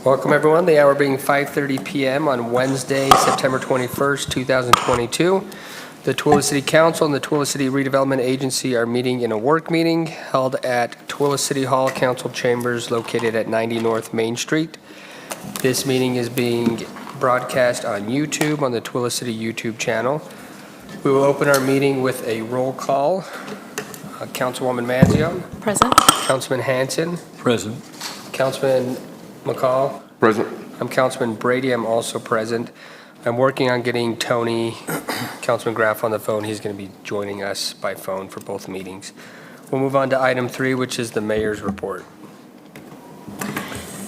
Welcome, everyone. The hour being 5:30 p.m. on Wednesday, September 21st, 2022. The Tooele City Council and the Tooele City Redevelopment Agency are meeting in a work meeting held at Tooele City Hall Council Chambers located at 90 North Main Street. This meeting is being broadcast on YouTube on the Tooele City YouTube channel. We will open our meeting with a roll call. Councilwoman Manzio. Present. Councilman Hanson. Present. Councilman McCall. Present. I'm Councilman Brady. I'm also present. I'm working on getting Tony, Councilman Graff, on the phone. He's going to be joining us by phone for both meetings. We'll move on to item 3, which is the mayor's report.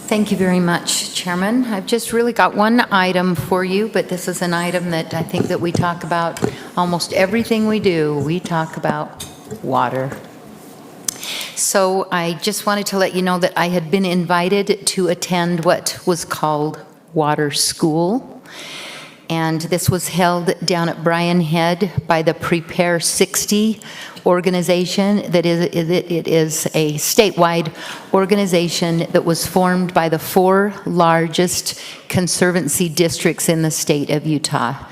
Thank you very much, Chairman. I've just really got one item for you, but this is an item that I think that we talk about almost everything we do. We talk about water. So I just wanted to let you know that I had been invited to attend what was called Water School. And this was held down at Bryan Head by the Prepare 60 organization. It is a statewide organization that was formed by the 4 largest conservancy districts in the state of Utah.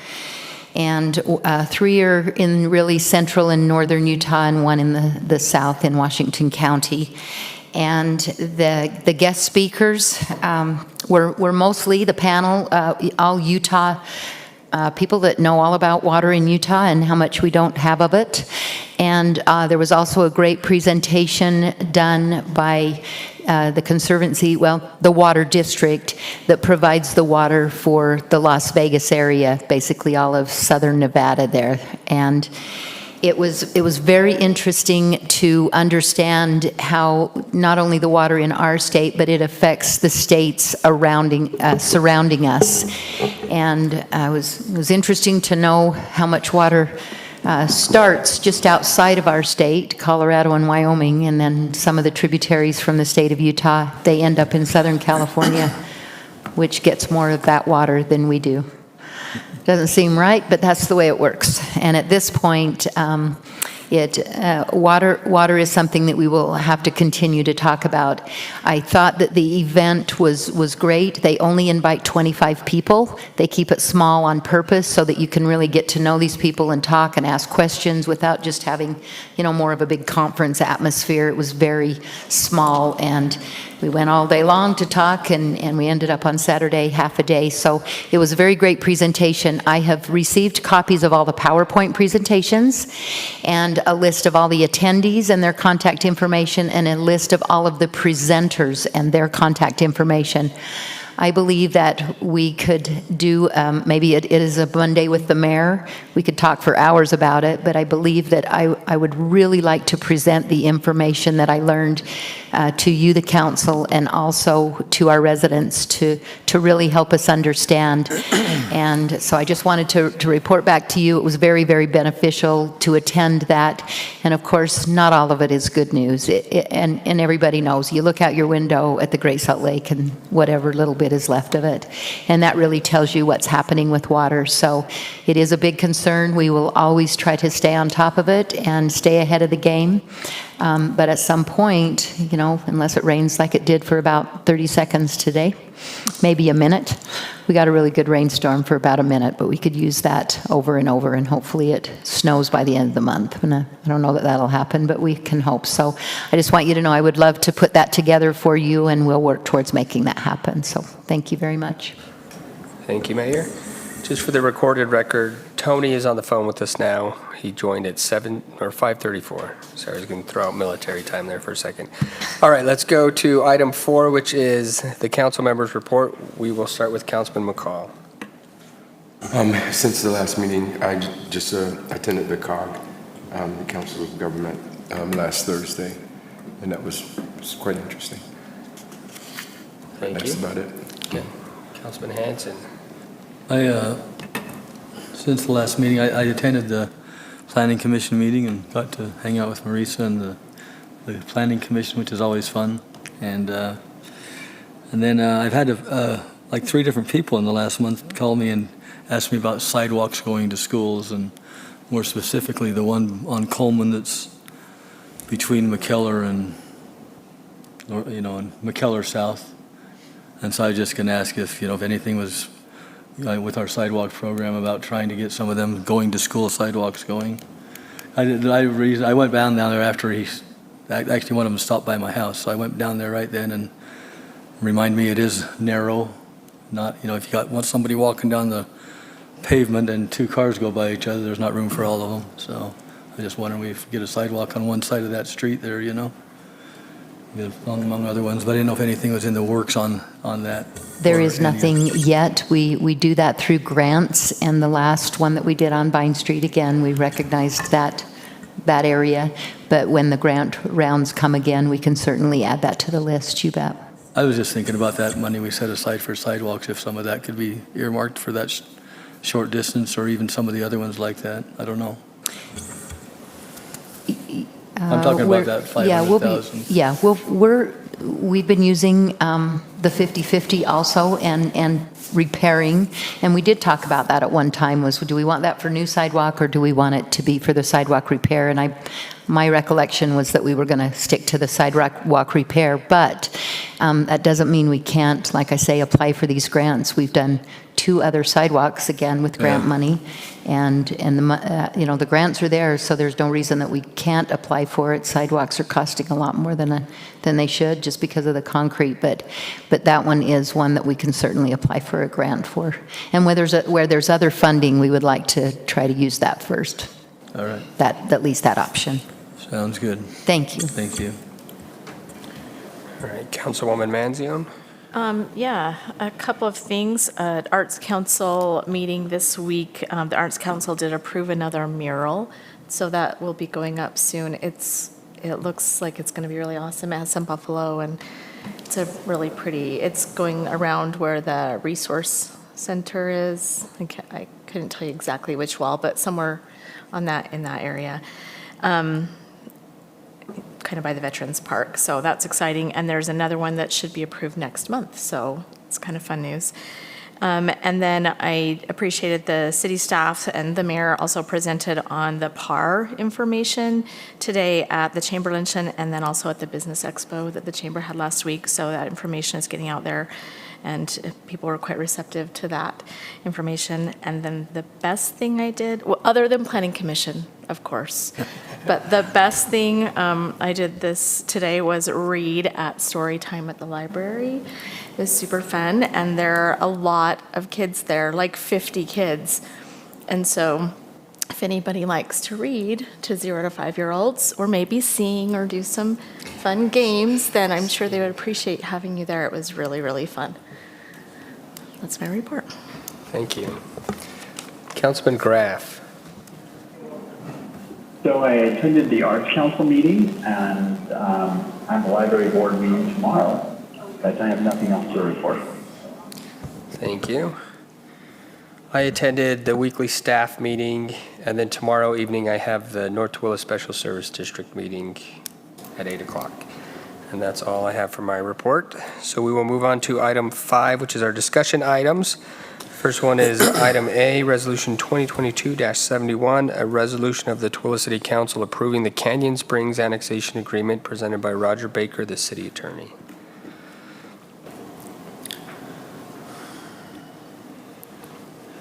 And 3 are in really central and northern Utah, and 1 in the south in Washington County. And the guest speakers were mostly the panel, all Utah people that know all about water in Utah and how much we don't have of it. And there was also a great presentation done by the Conservancy, the Water District that provides the water for the Las Vegas area, basically all of southern Nevada there. And it was very interesting to understand how not only the water in our state, but it affects the states surrounding us. And it was interesting to know how much water starts just outside of our state, Colorado and Wyoming, and then some of the tributaries from the state of Utah, they end up in Southern California, which gets more of that water than we do. Doesn't seem right, but that's the way it works. And at this point, water is something that we will have to continue to talk about. I thought that the event was great. They only invite 25 people. They keep it small on purpose so that you can really get to know these people and talk and ask questions without just having, more of a big conference atmosphere. It was very small, and we went all day long to talk, and we ended up on Saturday half a day. So it was a very great presentation. I have received copies of all the PowerPoint presentations and a list of all the attendees and their contact information, and a list of all of the presenters and their contact information. I believe that we could do, maybe it is a Monday with the mayor. We could talk for hours about it, but I believe that I would really like to present the information that I learned to you, the council, and also to our residents to really help us understand. And so I just wanted to report back to you. It was very, very beneficial to attend that. And of course, not all of it is good news. And everybody knows. You look out your window at the Great Salt Lake and whatever little bit is left of it. And that really tells you what's happening with water. So it is a big concern. We will always try to stay on top of it and stay ahead of the game. But at some point, unless it rains like it did for about 30 seconds today, maybe a minute. We got a really good rainstorm for about a minute, but we could use that over and over, and hopefully it snows by the end of the month. And I don't know that that'll happen, but we can hope. So I just want you to know I would love to put that together for you, and we'll work towards making that happen. So thank you very much. Thank you, Mayor. Just for the recorded record, Tony is on the phone with us now. He joined at 5:34. Sorry, I was going to throw out military time there for a second. All right, let's go to item 4, which is the council members' report. We will start with Councilman McCall. Since the last meeting, I just attended the COG, the Council of Government, last Thursday, and that was quite interesting. Thank That's you. about it. Okay. Councilman Hanson. Since the last meeting, I attended the Planning Commission meeting and got to hang out with Marisa and the Planning Commission, which is always fun. And then I've had like 3 different people in the last month call me and ask me about sidewalks going to schools, and more specifically the one on Coleman that's between McKellar and McKellar South. And so I was just going to ask if anything was, with our sidewalk program, about trying to get some of them going to school sidewalks going. I went down there after actually one of them stopped by my house, so I went down there right then and remind me it is narrow. Not, if you want somebody walking down the pavement and two cars go by each other, there's not room for all of them. So I just wondering if we get a sidewalk on one side of that street there, among other ones. But I didn't know if anything was in the works on that. There or is any- nothing yet. We do that through grants, and the last one that we did on Vine Street, again, we recognized that area. But when the grant rounds come again, we can certainly add that to the list, you bet. I was just thinking about that money we set aside for sidewalks, if some of that could be earmarked for that short distance, or even some of the other ones like that. I don't know. I'm talking about that 500,000. We've been using the 50/50 also and repairing, and we did talk about that at one time, was do we want that for new sidewalk or do we want it to be for the sidewalk repair? And my recollection was that we were going to stick to the sidewalk repair, but that doesn't mean we can't, like I say, apply for these grants. We've done 2 other sidewalks, again, with grant money, and the grants are there, so there's no reason that we can't apply for it. Sidewalks are costing a lot more than they should, just because of the concrete, but that one is one that we can certainly apply for a grant for. And where there's other funding, we would like to try to use that first. All right. At least that option. Sounds good. Thank you. Thank you. All right, Councilwoman Manzione. Yeah, a couple of things. At Arts Council meeting this week, the Arts Council did approve another mural, so that will be going up soon. It looks like it's going to be really awesome. It has some buffalo, and it's it's going around where the resource center is. I couldn't tell you exactly which wall, but somewhere in that area. Kind of by the Veterans Park, so that's exciting. And there's another one that should be approved next month, so it's kind of fun news. And then I appreciated the city staff and the mayor also presented on the PAR information today at the Chamber Luncheon and then also at the Business Expo that the Chamber had last week, so that information is getting out there. And people were quite receptive to that information. And then the best thing I did, well, other than Planning Commission, of course, but the best thing I did this today was read at story time at the library. It was super fun, and there are a lot of kids there, like 50 kids. And so if anybody likes to read to 0 to 5-year-olds, or maybe sing or do some fun games, then I'm sure they would appreciate having you there. It was really, really fun. That's my report. Thank you. Councilman Graff. So I attended the Arts Council meeting, and I have a library board meeting tomorrow, but I have nothing else to report. Thank you. I attended the weekly staff meeting, and then tomorrow evening I have the North Tooele Special Service District meeting at 8 o'clock. And that's all I have for my report. So we will move on to item 5, which is our discussion items. First one is item A, Resolution 2022-71, a resolution of the Tooele City Council approving the Canyon Springs Annexation Agreement presented by Roger Baker, the city attorney.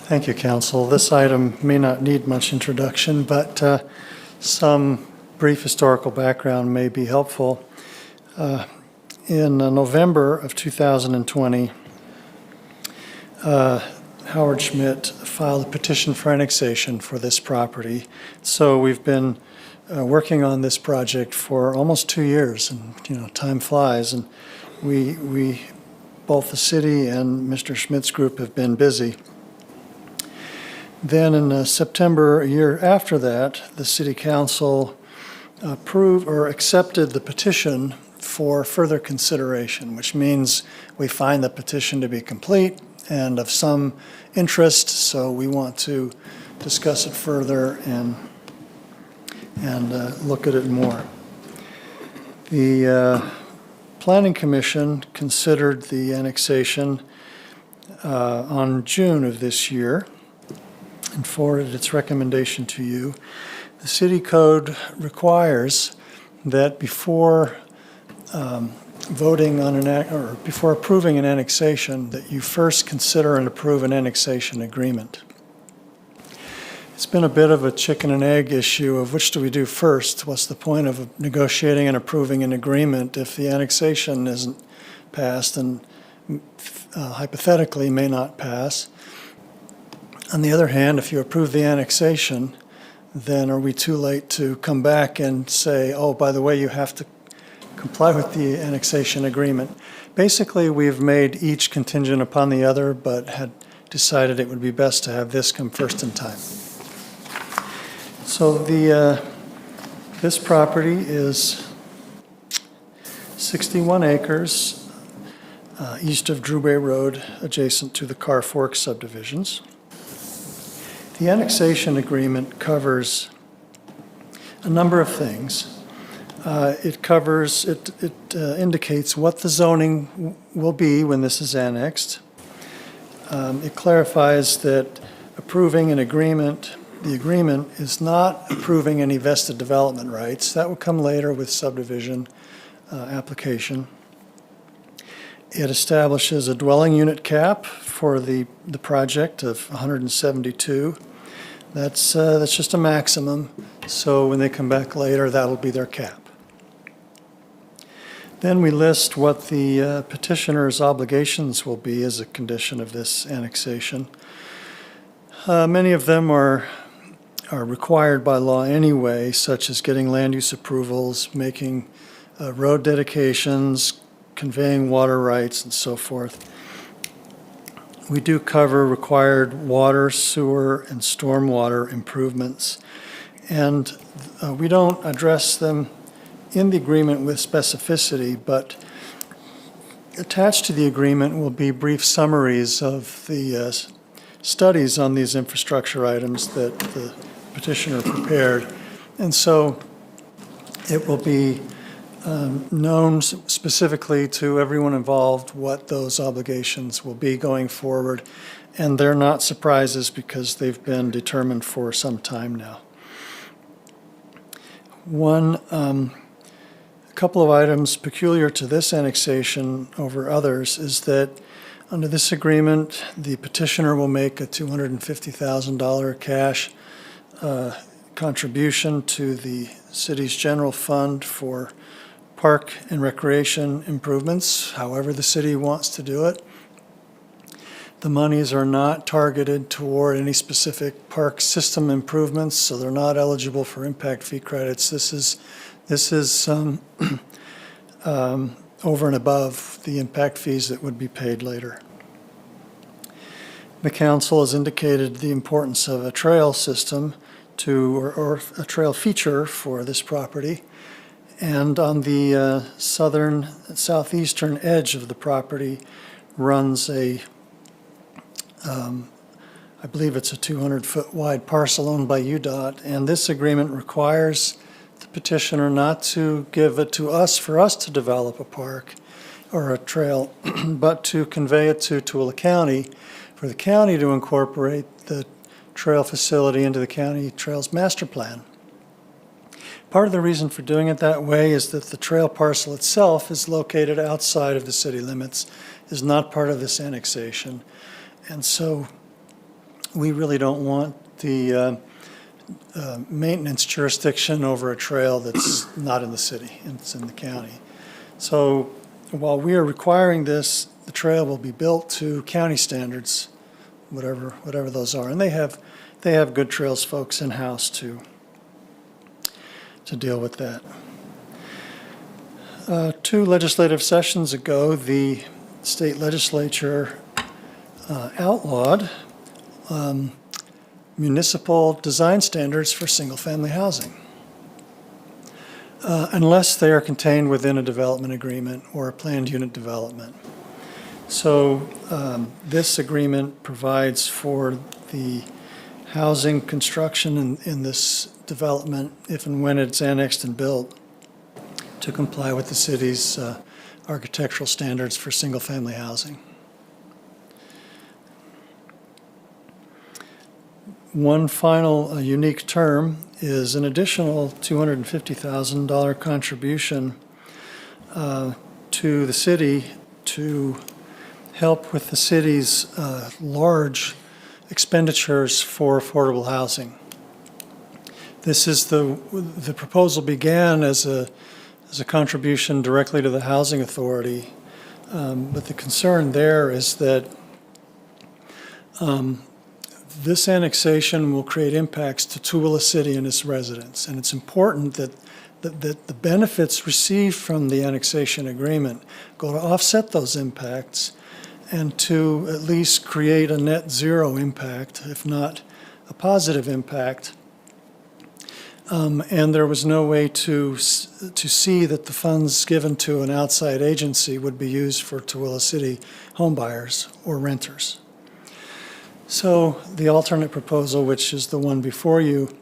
Thank you, Council. This item may not need much introduction, but some brief historical background may be helpful. In November of 2020, Howard Schmidt filed a petition for annexation for this property. So we've been working on this project for almost 2 years, and time flies, and we both the city and Mr. Schmidt's group have been busy. Then in September, a year after that, the City Council approved or accepted the petition for further consideration, which means we find the petition to be complete and of some interest, so we want to discuss it further and look at it more. The Planning Commission considered the annexation on June of this year and forwarded its recommendation to you. The City Code requires that before voting on or before approving an annexation, that you first consider and approve an annexation agreement. It's been a bit of a chicken and egg issue of which do we do first? What's the point of negotiating and approving an agreement if the annexation isn't passed and hypothetically may not pass? On the other hand, if you approve the annexation, then are we too late to come back and say, oh, by the way, you have to comply with the annexation agreement? Basically, we've made each contingent upon the other, but had decided it would be best to have this come first in time. So this property is 61 acres east of Drew Bay Road, adjacent to the Car Fork subdivisions. The annexation agreement covers a number of things. It indicates what the zoning will be when this is annexed. It clarifies that approving an agreement, the agreement is not approving any vested development rights. That will come later with subdivision application. It establishes a dwelling unit cap for the project of 172. That's just a maximum, so when they come back later, that'll be their cap. Then we list what the petitioner's obligations will be as a condition of this annexation. Many of them are required by law anyway, such as getting land use approvals, making road dedications, conveying water rights, and so forth. We do cover required water, sewer, and stormwater improvements, and we don't address them in the agreement with specificity, but attached to the agreement will be brief summaries of the studies on these infrastructure items that the petitioner prepared. And so it will be known specifically to everyone involved what those obligations will be going forward. And they're not surprises because they've been determined for some time now. A couple of items peculiar to this annexation over others is that under this agreement, the petitioner will make a $250,000 cash contribution to the city's general fund for park and recreation improvements, however the city wants to do it. The monies are not targeted toward any specific park system improvements, so they're not eligible for impact fee credits. This is over and above the impact fees that would be paid later. The council has indicated the importance of a trail system or a trail feature for this property. And on the southeastern edge of the property runs I believe it's a 200-foot wide parcel owned by UDOT, and this agreement requires the petitioner not to give it to us for us to develop a park or a trail, but to convey it to Tooele County for the county to incorporate the trail facility into the county trails master plan. Part of the reason for doing it that way is that the trail parcel itself is located outside of the city limits, is not part of this annexation. And so we really don't want the maintenance jurisdiction over a trail that's not in the city, it's in the county. So while we are requiring this, the trail will be built to county standards, whatever those are. And they have good trails folks in-house to deal with that. 2 legislative sessions ago, the state legislature outlawed municipal design standards for single-family housing, unless they are contained within a development agreement or a planned unit development. So this agreement provides for the housing construction in this development, if and when it's annexed and built, to comply with the city's architectural standards for single-family housing. One final unique term is an additional $250,000 contribution to to the city to help with the city's large expenditures for affordable housing. This is the proposal began as a contribution directly to the Housing Authority, but the concern there is that this annexation will create impacts to Tooele City and its residents, and it's important that the benefits received from the annexation agreement go to offset those impacts and to at least create a net zero impact, if not a positive impact. And there was no way to see that the funds given to an outside agency would be used for Tooele City homebuyers or renters. So the alternate proposal, which is the one before you,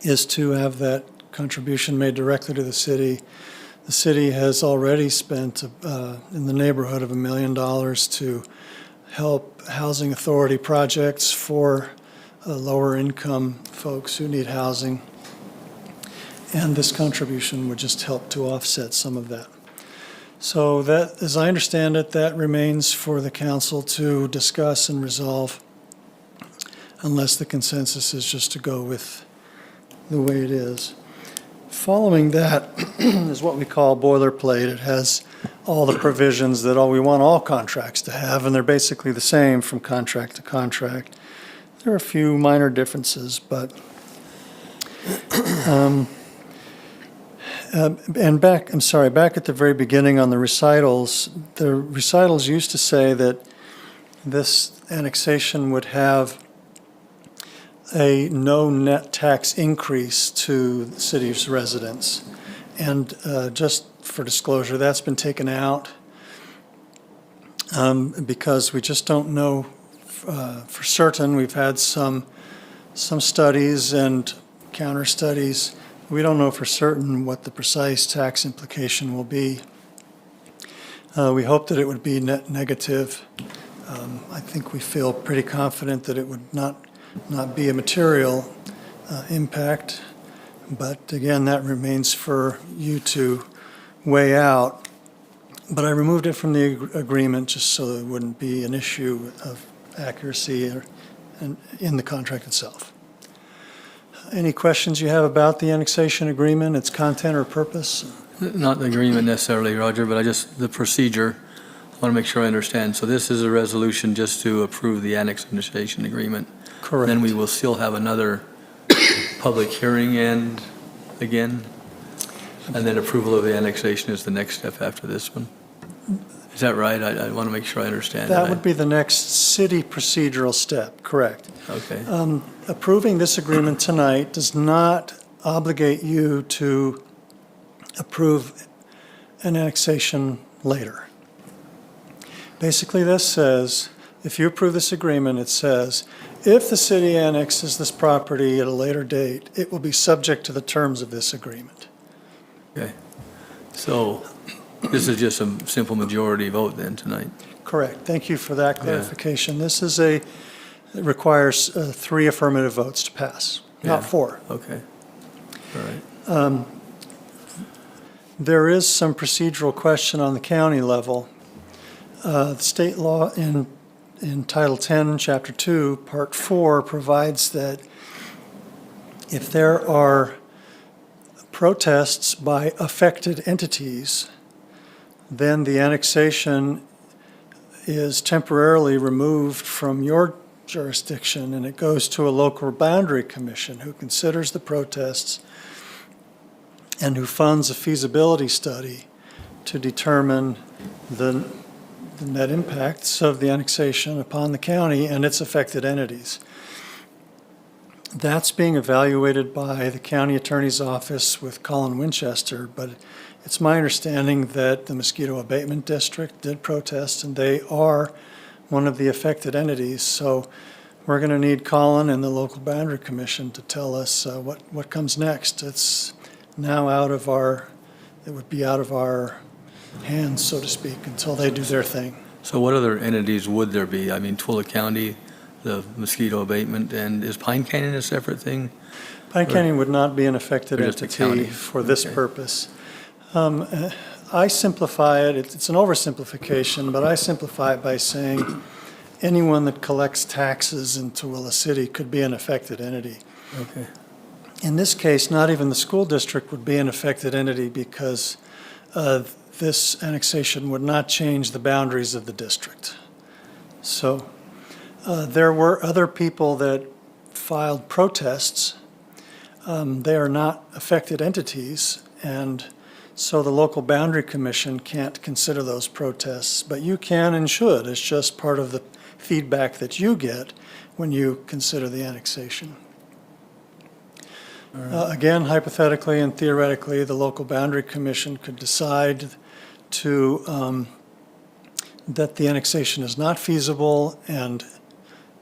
is to have that contribution made directly to the city. The city has already spent in the neighborhood of $1 million to help housing authority projects for lower income folks who need housing. And this contribution would just help to offset some of that. So that, as I understand it, that remains for the council to discuss and resolve, unless the consensus is just to go with the way it is. Following that is what we call boilerplate. It has all the provisions that we want all contracts to have, and they're basically the same from contract to contract. There are a few minor differences, but and back at the very beginning on the recitals used to say that this annexation would have a no net tax increase to the city's residents. And just for disclosure, that's been taken out because we just don't know for certain. We've had some studies and counter studies. We don't know for certain what the precise tax implication will be. We hope that it would be net negative. I think we feel pretty confident that it would not be a material impact, but again, that remains for you to weigh out. But I removed it from the agreement just so that it wouldn't be an issue of accuracy in the contract itself. Any questions you have about the annexation agreement, its content or purpose? Not the agreement necessarily, Roger, but the procedure. I want to make sure I understand. So this is a resolution just to approve the annexation agreement. Correct. Then we will still have another public hearing and then approval of the annexation is the next step after this one. Is that right? I want to make sure I understand. That would be the next city procedural step, correct. Okay. Approving this agreement tonight does not obligate you to approve an annexation later. Basically, this says, if you approve this agreement, it says, if the city annexes this property at a later date, it will be subject to the terms of this agreement. Okay. So this is just a simple majority vote then tonight? Correct. Thank you for that clarification. Yeah. This is it requires 3 affirmative votes to pass, not 4. Okay. All right. There is some procedural question on the county level. The state law in Title 10, Chapter 2, Part 4 provides that if there are protests by affected entities, then the annexation is temporarily removed from your jurisdiction and it goes to a local boundary commission who considers the protests and who funds a feasibility study to determine the net impacts of the annexation upon the county and its affected entities. That's being evaluated by the county attorney's office with Colin Winchester, but it's my understanding that the Mosquito Abatement District did protest and they are one of the affected entities. So we're going to need Colin and the local boundary commission to tell us what comes next. It's now it would be out of our hands, so to speak, until they do their thing. So what other entities would there be? I mean, Tooele County, the mosquito abatement, and is Pine Canyon a separate thing? Pine Canyon would not be an affected or just a entity county? for this Okay. purpose. I simplify it, it's an oversimplification, but I simplify it by saying anyone that collects taxes in Tooele City could be an affected entity. Okay. In this case, not even the school district would be an affected entity because this annexation would not change the boundaries of the district. So there were other people that filed protests. They are not affected entities, and so the local boundary commission can't consider those protests, but you can and should. It's just part of the feedback that you get when you consider the annexation. Again, hypothetically and theoretically, the local boundary commission could decide to that the annexation is not feasible and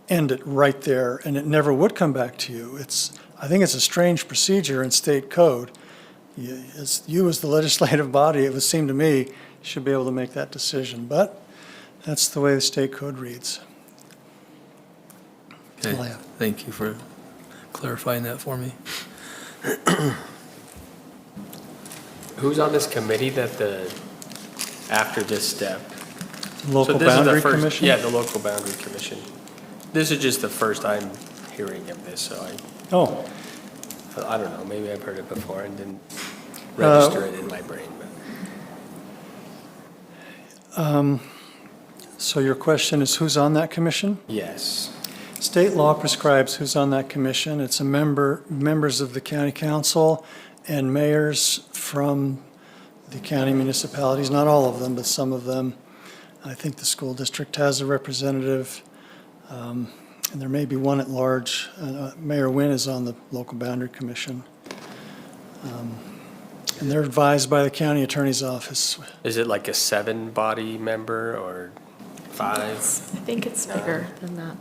end it right there, and it never would come back to you. I think it's a strange procedure in state code. You as the legislative body, it would seem to me, should be able to make that decision, but that's the way the state code reads. Okay. All I have. Thank you for clarifying that for me. Who's on this committee after this step? Local So this is the boundary first- commission? Yeah, the local boundary commission. This is just the first I'm hearing of this, so Oh, I don't know, maybe I've heard it before and didn't register it in my brain. But so your question is who's on that commission? yes. State law prescribes who's on that commission. It's members of the county council and mayors from the county municipalities, not all of them, but some of them. I think the school district has a representative, and there may be one at large. Mayor Wynn is on the local boundary commission. And they're advised by the county attorney's office. Is it like a 7-body member or 5? I think it's bigger than that.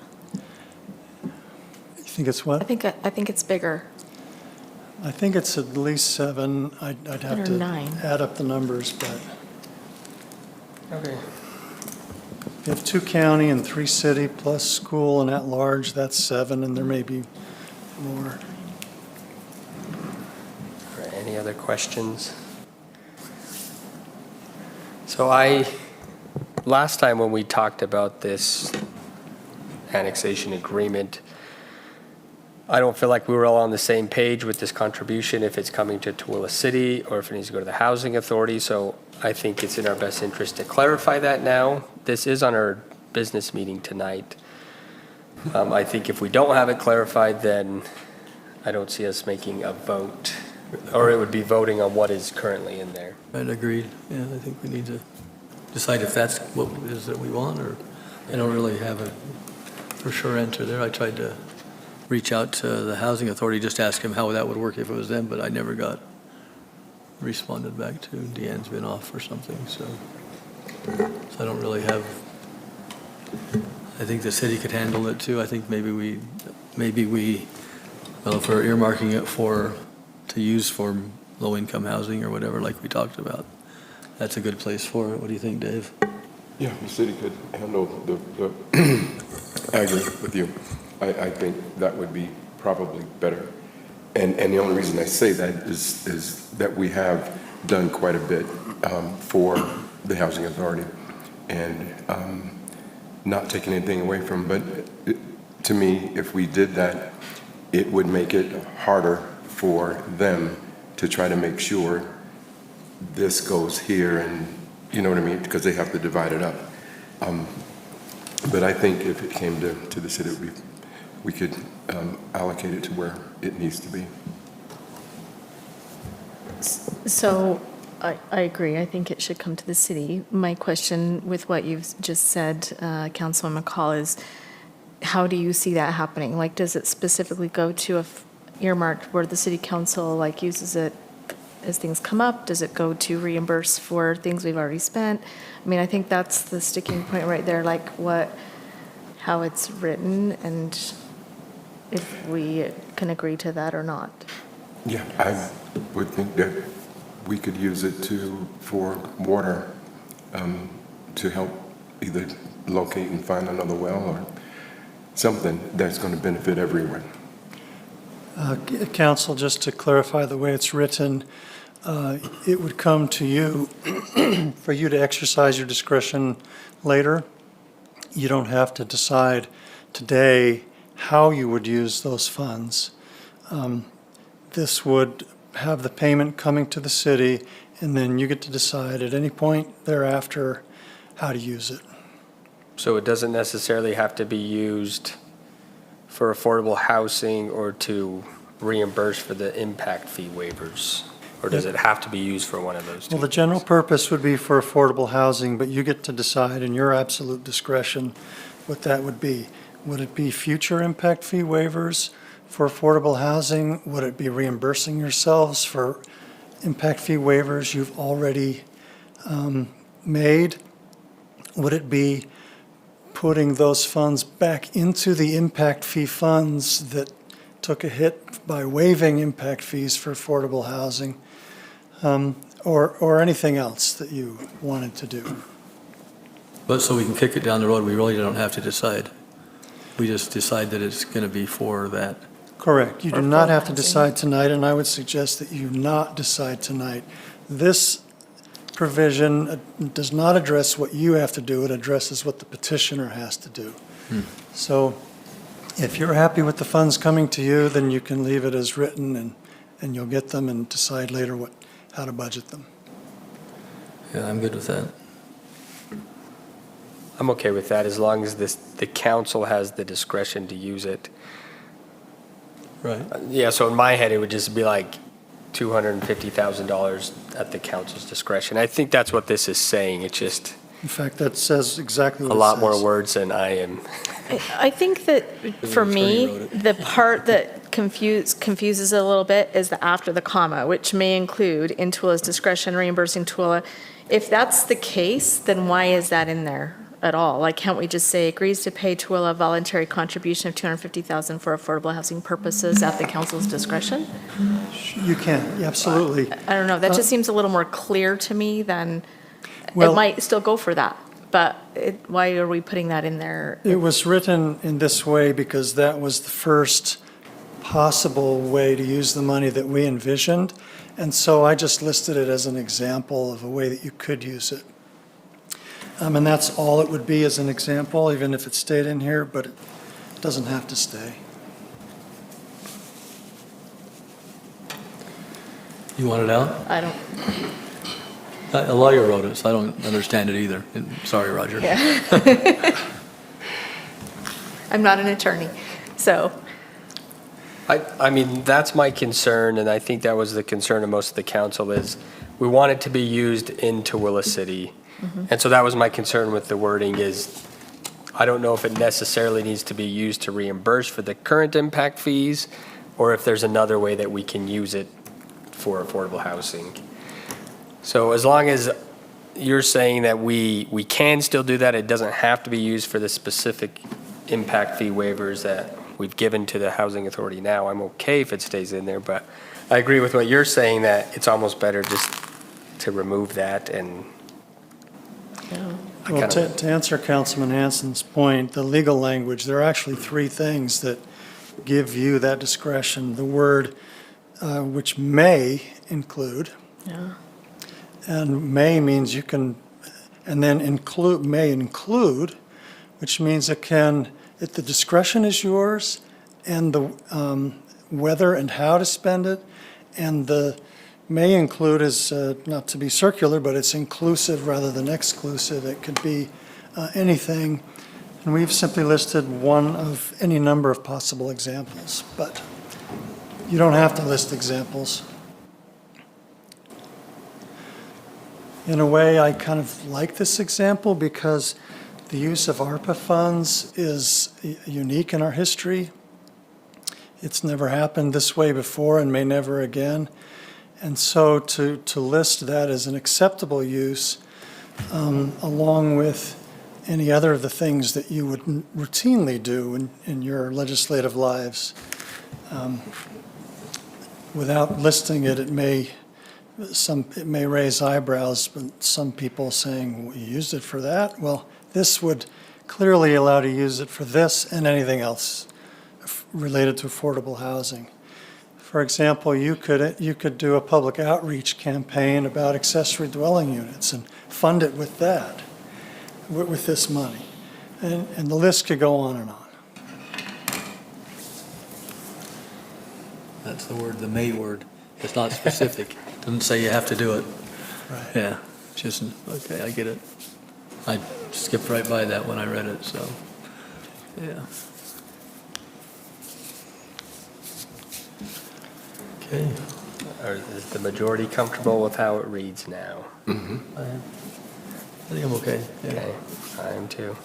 You think it's what? I think it's bigger. I think it's at least 7. I'd have Or to 9. add up the numbers, but Okay. you have 2 county and 3 city plus school and at large, that's 7, and there may be more. All right, any other questions? So last time when we talked about this annexation agreement, I don't feel like we were all on the same page with this contribution, if it's coming to Tooele City or if it needs to go to the Housing Authority. So I think it's in our best interest to clarify that now. This is on our business meeting tonight. I think if we don't have it clarified, then I don't see us making a vote, or it would be voting on what is currently in there. Right, agreed. Yeah, I think we need to decide if that's what it is that we want, or I don't really have a for sure answer there. I tried to reach out to the Housing Authority, just ask him how that would work if it was them, but I never got responded back to. Deanne's been off or something, so I don't really have, I think the city could handle it too. I think maybe we, well, if we're earmarking it to use for low-income housing or whatever, like we talked about, that's a good place for it. What do you think, Dave? Yeah, the city could handle the I agree with you. I think that would be probably better. And the only reason I say that is that we have done quite a bit for the Housing Authority, and not taking anything away from, but to me, if we did that, it would make it harder for them to try to make sure this goes here, and you know what I mean, because they have to divide it up. But I think if it came to the city, we could allocate it to where it needs to be. So I agree. I think it should come to the city. My question with what you've just said, Councilman McCall, is how do you see that happening? Like, does it specifically go to a earmarked where the city council like uses it as things come up? Does it go to reimburse for things we've already spent? I mean, I think that's the sticking point right there, like how it's written and if we can agree to that or not. Yeah, I would think that we could use it for water, to help either locate and find another well or something that's going to benefit everyone. Council, just to clarify the way it's written, it would come to you for you to exercise your discretion later. You don't have to decide today how you would use those funds. This would have the payment coming to the city, and then you get to decide at any point thereafter how to use it. So it doesn't necessarily have to be used for affordable housing or to reimburse for the impact fee waivers? Or does it have to be used for one of those two? Well, the general purpose would be for affordable housing, but you get to decide in your absolute discretion what that would be. Would it be future impact fee waivers for affordable housing? Would it be reimbursing yourselves for impact fee waivers you've already made? Would it be putting those funds back into the impact fee funds that took a hit by waiving impact fees for affordable housing, or anything else that you wanted to do? But so we can kick it down the road, we really don't have to decide. We just decide that it's going to be for that. Correct. You do not have to decide tonight, and I would suggest that you not decide tonight. This provision does not address what you have to do, it addresses what the petitioner has to do. So if you're happy with the funds coming to you, then you can leave it as written, and you'll get them and decide later how to budget them. Yeah, I'm good with that. I'm okay with that, as long as the council has the discretion to use it. Right. Yeah, so in my head, it would just be like $250,000 at the council's discretion. I think that's what this is saying. It's just In fact, that says exactly what a it lot says. more words than I am. I think that for me, attorney wrote it. the part that confuses it a little bit is the after the comma, which may include in Tuala's discretion reimbursing Tuala. If that's the case, then why is that in there at all? Like, can't we just say agrees to pay Tuala a voluntary contribution of $250,000 for affordable housing purposes at the council's discretion? You can, absolutely. I don't know, that just seems a little more clear to me than, it Well- might still go for that, but why are we putting that in there? It was written in this way because that was the first possible way to use the money that we envisioned. And so I just listed it as an example of a way that you could use it. And that's all it would be as an example, even if it stayed in here, but it doesn't have to stay. You want it out? I don't, A lawyer wrote it, so I don't understand it either. Sorry, Roger. I'm not an attorney, so. I mean, that's my concern, and I think that was the concern of most of the council, is we want it to be used in Tooele City. And so that was my concern with the wording is, I don't know if it necessarily needs to be used to reimburse for the current impact fees, or if there's another way that we can use it for affordable housing. So as long as you're saying that we can still do that, it doesn't have to be used for the specific impact fee waivers that we've given to the housing authority now, I'm okay if it stays in there, but I agree with what you're saying, that it's almost better just to remove that. And I Well, kinda- to answer Councilman Hanson's point, the legal language, there are actually three things that give you that discretion. The word which may include, and may means you can, and then include, may include, which means it can, the discretion is yours, and the whether and how to spend it, and the may include is not to be circular, but it's inclusive rather than exclusive. It could be anything, and we've simply listed one of any number of possible examples, but you don't have to list examples. In a way, I kind of like this example because the use of ARPA funds is unique in our history. It's never happened this way before and may never again. And so to list that as an acceptable use, along with any other of the things that you would routinely do in your legislative lives, without listing it, it may raise eyebrows, but some people saying, well, you used it for that? Well, this would clearly allow to use it for this and anything else related to affordable housing. For example, you could do a public outreach campaign about accessory dwelling units and fund it with that, with this money. And the list could go on and on. That's the word, the may word. It's not specific. Doesn't say you have to do it. Right. Yeah, just, okay, I get it. I skipped right by that when I read it, so, yeah. Okay. Is the majority comfortable with how it reads now? I think I'm okay. Yeah. Okay, I am too.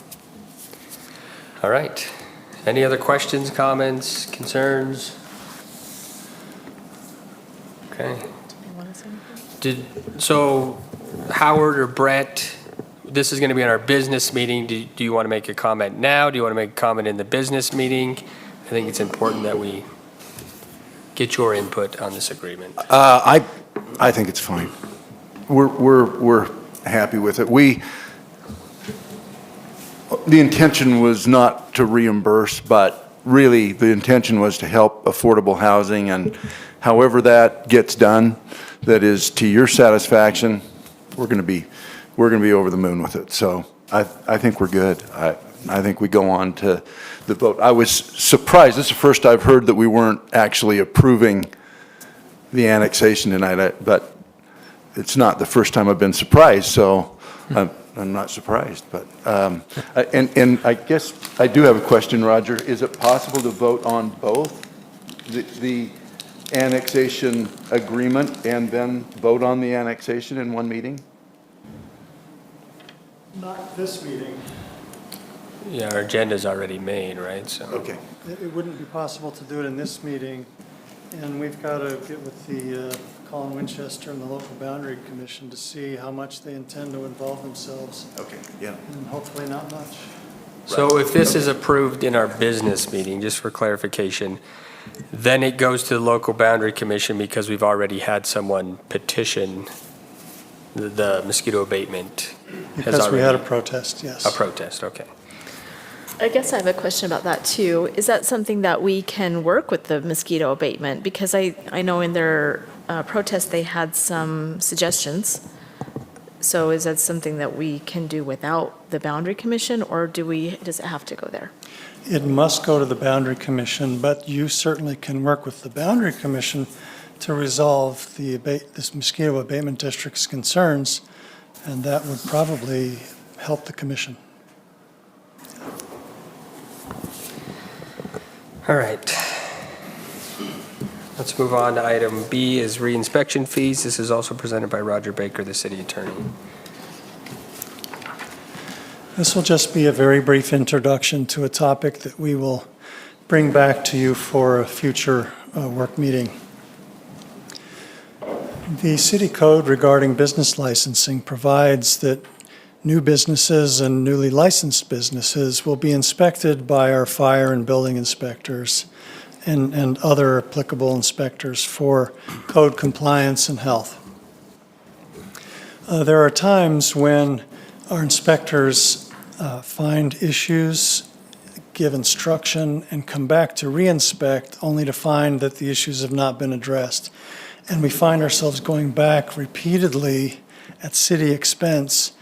All right. Any other questions, comments, concerns? Okay. So Howard or Brett, this is going to be on our business meeting. Do you want to make a comment now? Do you want to make a comment in the business meeting? I think it's important that we get your input on this agreement. I think it's fine. We're happy with it. The intention was not to reimburse, but really the intention was to help affordable housing, and however that gets done, that is to your satisfaction, we're going to be over the moon with it. So I think we're good. I think we go on to the vote. I was surprised. This is the first I've heard that we weren't actually approving the annexation tonight, but it's not the first time I've been surprised, so I'm not surprised. But and I guess I do have a question, Roger. Is it possible to vote on both the annexation agreement and then vote on the annexation in one meeting? Not this meeting. Yeah, our agenda's already made, right? So. Okay. It wouldn't be possible to do it in this meeting, and we've got to get with the Colin Winchester and the local boundary commission to see how much they intend to involve themselves, Okay, yeah. and hopefully not much. So if this is approved in our business meeting, just for clarification, then it goes to the local boundary commission because we've already had someone petition the mosquito abatement. Because we had a protest, yes. A protest, okay. I guess I have a question about that too. Is that something that we can work with the mosquito abatement? Because I know in their protest, they had some suggestions. So is that something that we can do without the boundary commission, or does it have to go there? It must go to the boundary commission, but you certainly can work with the boundary commission to resolve this mosquito abatement district's concerns, and that would probably help the commission. All right. Let's move on to item B is reinspection fees. This is also presented by Roger Baker, the city attorney. This will just be a very brief introduction to a topic that we will bring back to you for a future work meeting. The city code regarding business licensing provides that new businesses and newly licensed businesses will be inspected by our fire and building inspectors and other applicable inspectors for code compliance and health. There are times when our inspectors find issues, give instruction, and come back to re-inspect only to find that the issues have not been addressed. And we find ourselves going back repeatedly at city expense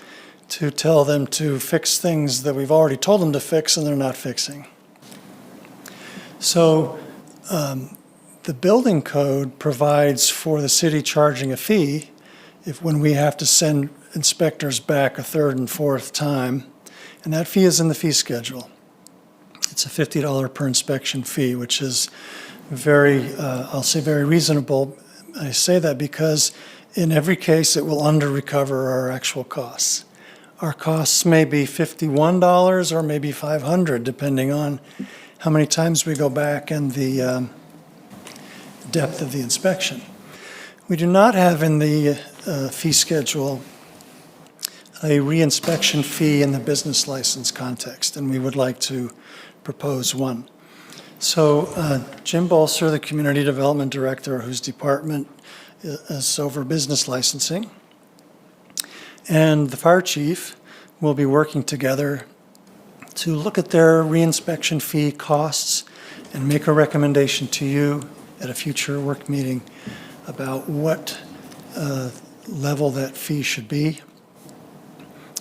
to tell them to fix things that we've already told them to fix and they're not fixing. So the building code provides for the city charging a fee when we have to send inspectors back a third and fourth time, and that fee is in the fee schedule. It's a $50 per inspection fee, which is I'll say very reasonable. I say that because in every case it will under-recover our actual costs. Our costs may be $51 or maybe $500, depending on how many times we go back and the depth of the inspection. We do not have in the fee schedule a reinspection fee in the business license context, and we would like to propose one. So Jim Bolser, the Community Development Director, whose department is over business licensing, and the fire chief will be working together to look at their reinspection fee costs and make a recommendation to you at a future work meeting about what level that fee should be.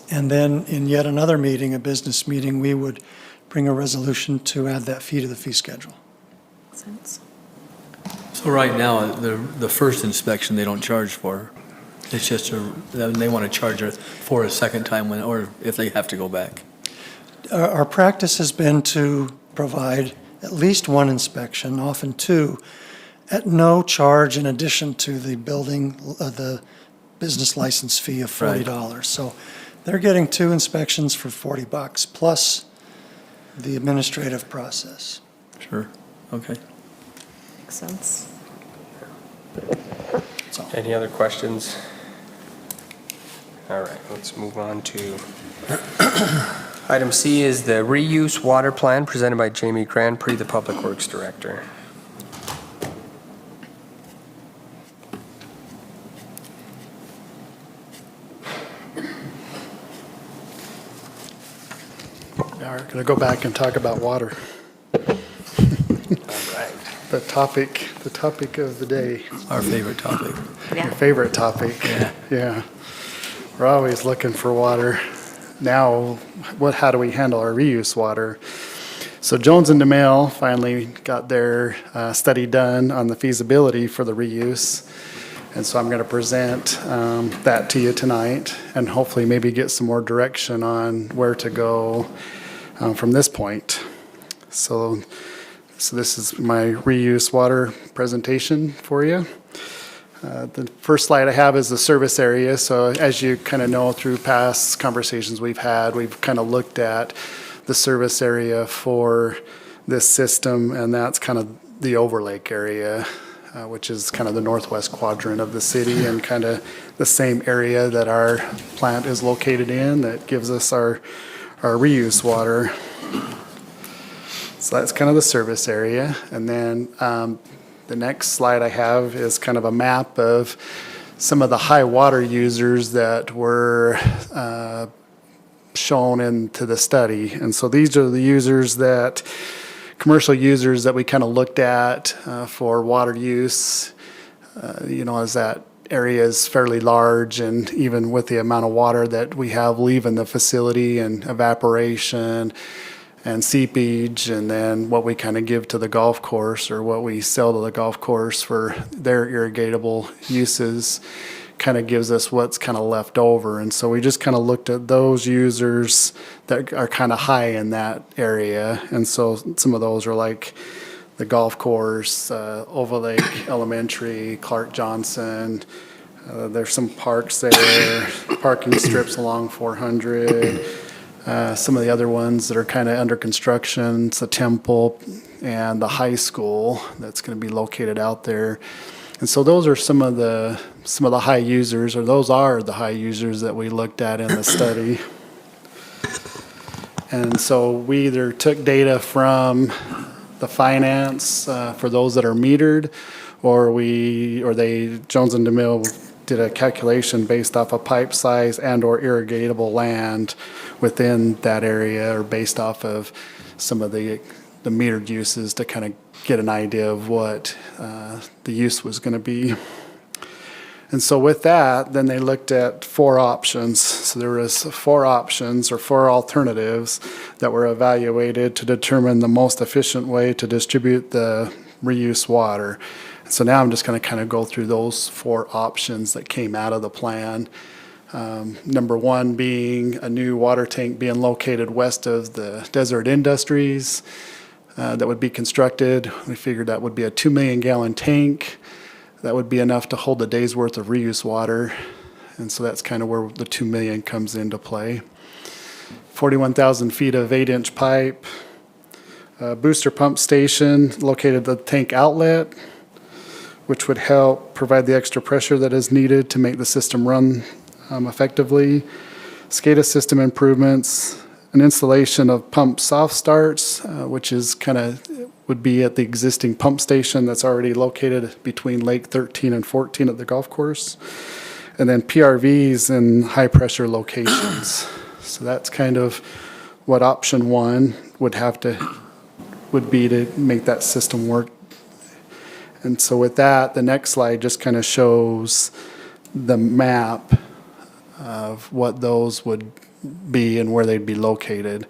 And then in yet another meeting, a business meeting, we would bring a resolution to add that fee to the fee schedule. Sense. So right now, the first inspection, they don't charge for. It's just they want to charge it for a second time when, or if they have to go back. Our practice has been to provide at least one inspection, often two, at no charge in addition to the the business license fee of $40. So they're getting two inspections for $40 plus the administrative process. Sure, okay. Makes sense. So, Any other questions? All right, let's move on to item C is the reuse water plan presented by Jamie Grand Prix, the Public Works Director. We're going to go back and talk about water. All right. The topic of the day, Our favorite topic. your favorite topic. Yeah. Yeah. We're always looking for water. Now, how do we handle our reuse water? So Jones and DeMille finally got their study done on the feasibility for the reuse. And so I'm going to present that to you tonight and hopefully maybe get some more direction on where to go from this point. So this is my reuse water presentation for you. The first slide I have is the service area. So as you kind of know through past conversations we've had, we've kind of looked at the service area for this system, and that's kind of the Overlake area, which is kind of the northwest quadrant of the city and kind of the same area that our plant is located in that gives us our reuse water. So that's kind of the service area. And then the next slide I have is kind of a map of some of the high water users that were shown into the study. And so these are the users commercial users that we kind of looked at for water use, as that area is fairly large, and even with the amount of water that we have leaving the facility and evaporation and seepage, and then what we kind of give to the golf course or what we sell to the golf course for their irrigatable uses kind of gives us what's kind of left over. And so we just kind of looked at those users that are kind of high in that area. And so some of those are like the golf course, Overlake Elementary, Clark Johnson. There's some parks there, parking strips along 400. Some of the other ones that are kind of under construction, it's the Temple and the high school that's going to be located out there. And so those are some of the high users, or those are the high users that we looked at in the study. And so we either took data from the finance for those that are metered, or Jones and DeMille did a calculation based off of pipe size and or irrigatable land within that area, or based off of some of the metered uses to kind of get an idea of what the use was going to be. And so with that, then they looked at 4 options. So there was 4 options or 4 alternatives that were evaluated to determine the most efficient way to distribute the reuse water. So now I'm just going to kind of go through those 4 options that came out of the plan. Number 1 being a new water tank being located west of the Desert Industries that would be constructed. We figured that would be a 2 million gallon tank. That would be enough to hold a day's worth of reuse water. And so that's kind of where the 2 million comes into play. 41,000 feet of 8-inch pipe. Booster pump station located at the tank outlet, which would help provide the extra pressure that is needed to make the system run effectively. SCADA system improvements, an installation of pump soft starts, which is would be at the existing pump station that's already located between Lake 13 and 14 at the golf course. And then PRVs in high pressure locations. So that's kind of what option 1 would be to make that system work. And so with that, the next slide just kind of shows the map of what those would be and where they'd be located.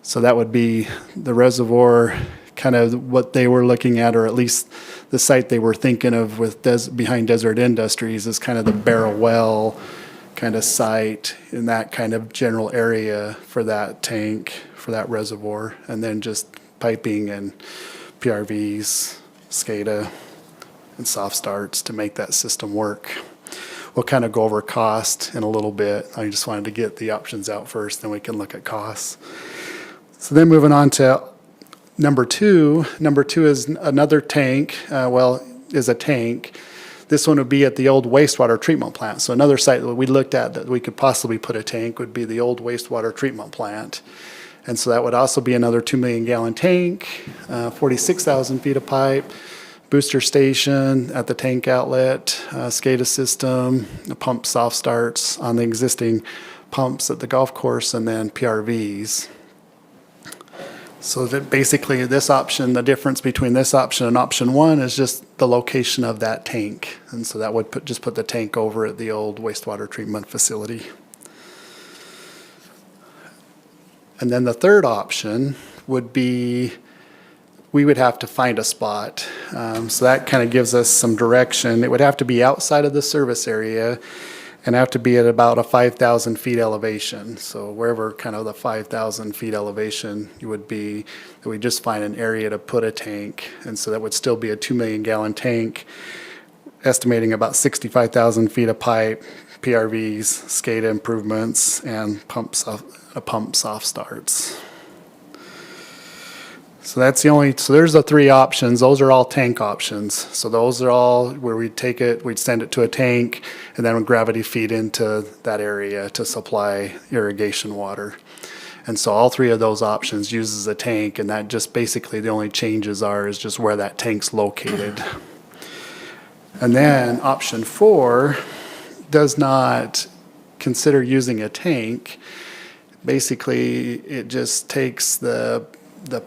So that would be the reservoir, kind of what they were looking at, or at least the site they were thinking of with behind Desert Industries is kind of the Barrel Well kind of site in that kind of general area for that tank, for that reservoir, and then just piping and PRVs, SCADA, and soft starts to make that system work. We'll kind of go over cost in a little bit. I just wanted to get the options out first, then we can look at costs. So then moving on to number two. Number two is another tank, is a tank. This one would be at the old wastewater treatment plant. So another site that we looked at that we could possibly put a tank would be the old wastewater treatment plant. And so that would also be another 2 million gallon tank, 46,000 feet of pipe, booster station at the tank outlet, SCADA system, the pump soft starts on the existing pumps at the golf course, and then PRVs. So that basically this option, the difference between this option and option one is just the location of that tank. And so that would just put the tank over at the old wastewater treatment facility. And then the third option would be, we would have to find a spot. So that kind of gives us some direction. It would have to be outside of the service area and have to be at about a 5,000 feet elevation. So wherever kind of the 5,000 feet elevation you would be, we just find an area to put a tank. And so that would still be a 2 million gallon tank, estimating about 65,000 feet of pipe, PRVs, SCADA improvements, and pump soft starts. So that's so there's the three options. Those are all tank options. So those are all where we'd take it, we'd send it to a tank, and then we'd gravity feed into that area to supply irrigation water. And so all three of those options uses a tank, and that just basically the only changes is just where that tank's located. And then option 4 does not consider using a tank. Basically, it just takes the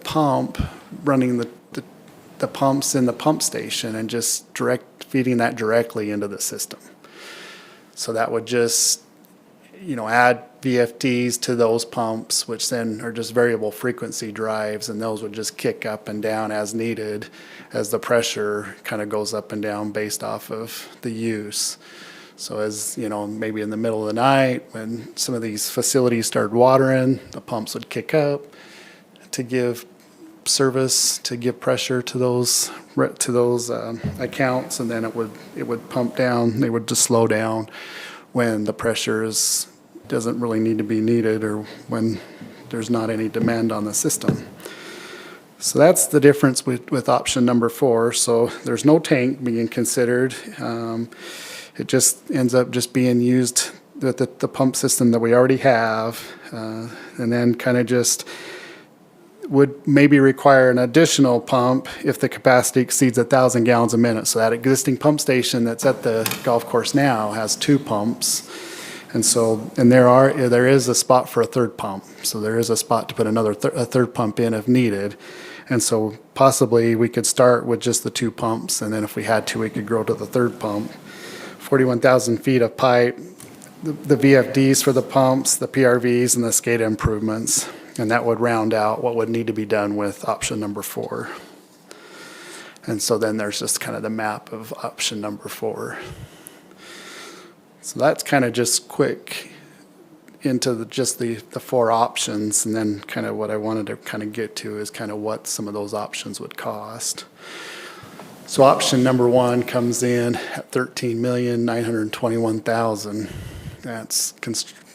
pump, running the pumps in the pump station and just feeding that directly into the system. So that would just, add VFDs to those pumps, which then are just variable frequency drives, and those would just kick up and down as needed as the pressure kind of goes up and down based off of the use. So as, maybe in the middle of the night when some of these facilities started watering, the pumps would kick up to give service, to give pressure to those accounts, and then it would pump down. They would just slow down when the pressure doesn't really need to be needed, or when there's not any demand on the system. So that's the difference with option number 4. So there's no tank being considered. It just ends up just being used with the pump system that we already have, and then kind of just would maybe require an additional pump if the capacity exceeds 1,000 gallons a minute. So that existing pump station that's at the golf course now has 2 pumps. And there is a spot for a third pump. So there is a spot to put a third pump in if needed. And so possibly we could start with just the 2 pumps, and then if we had to, we could grow to the third pump. 41,000 feet of pipe, the VFDs for the pumps, the PRVs, and the SCADA improvements. And that would round out what would need to be done with option number 4. And so then there's just kind of the map of option number 4. So that's kind of just quick into the 4 options, and then kind of what I wanted to kind of get to is kind of what some of those options would cost. So option number 1 comes in at $13,921,000. That's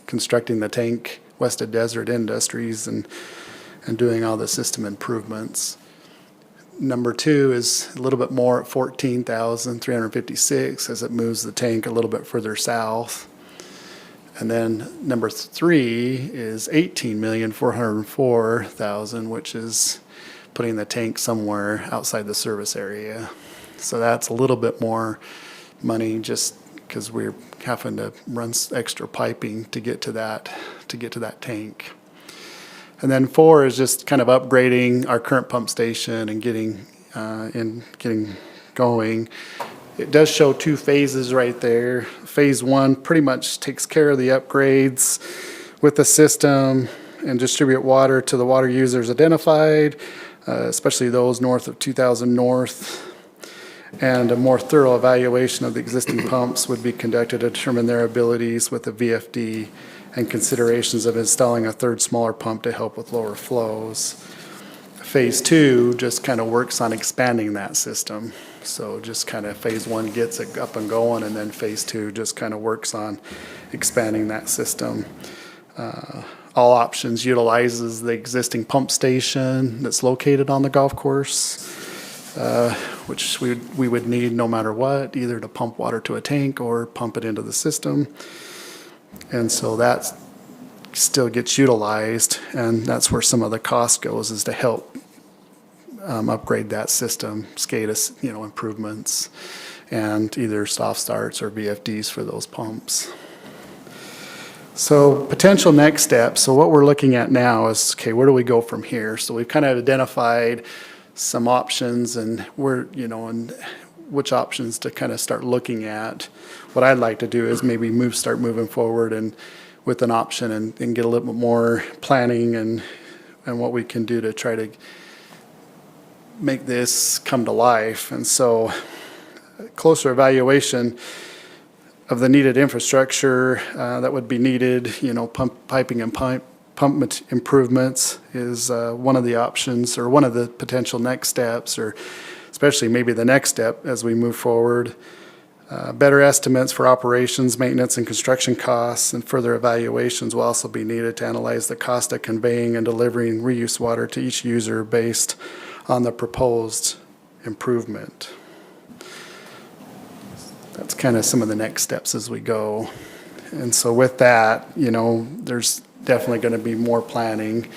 constructing the tank west of Desert Industries and doing all the system improvements. Number 2 is a little bit more at $14,356 as it moves the tank a little bit further south. And then number 3 is $18,404,000, which is putting the tank somewhere outside the service area. So that's a little bit more money just because we're having to run extra piping to get to that tank. And then 4 is just kind of upgrading our current pump station and getting going. It does show 2 phases right there. Phase 1 pretty much takes care of the upgrades with the system and distribute water to the water users identified, especially those north of 2000 North. And a more thorough evaluation of the existing pumps would be conducted to determine their abilities with the VFD and considerations of installing a third smaller pump to help with lower flows. Phase 2 just kind of works on expanding that system. So just kind of phase 1 gets it up and going, and then phase 2 just kind of works on expanding that system. All Options utilizes the existing pump station that's located on the golf course, which we would need no matter what, either to pump water to a tank or pump it into the system. And so that still gets utilized, and that's where some of the cost goes, is to help upgrade that system, SCADA, improvements, and either soft starts or VFDs for those pumps. So potential next steps. So what we're looking at now is, okay, where do we go from here? So we've kind of identified some options and and which options to kind of start looking at. What I'd like to do is maybe start moving forward and with an option and get a little bit more planning and what we can do to try to make this come to life. And so closer evaluation of the needed infrastructure that would be needed, piping and pump improvements is one of the options, or one of the potential next steps, or especially maybe the next step as we move forward. Better estimates for operations, maintenance, and construction costs, and further evaluations will also be needed to analyze the cost of conveying and delivering reuse water to each user based on the proposed improvement. That's kind of some of the next steps as we go. And so with that, there's definitely going to be more planning,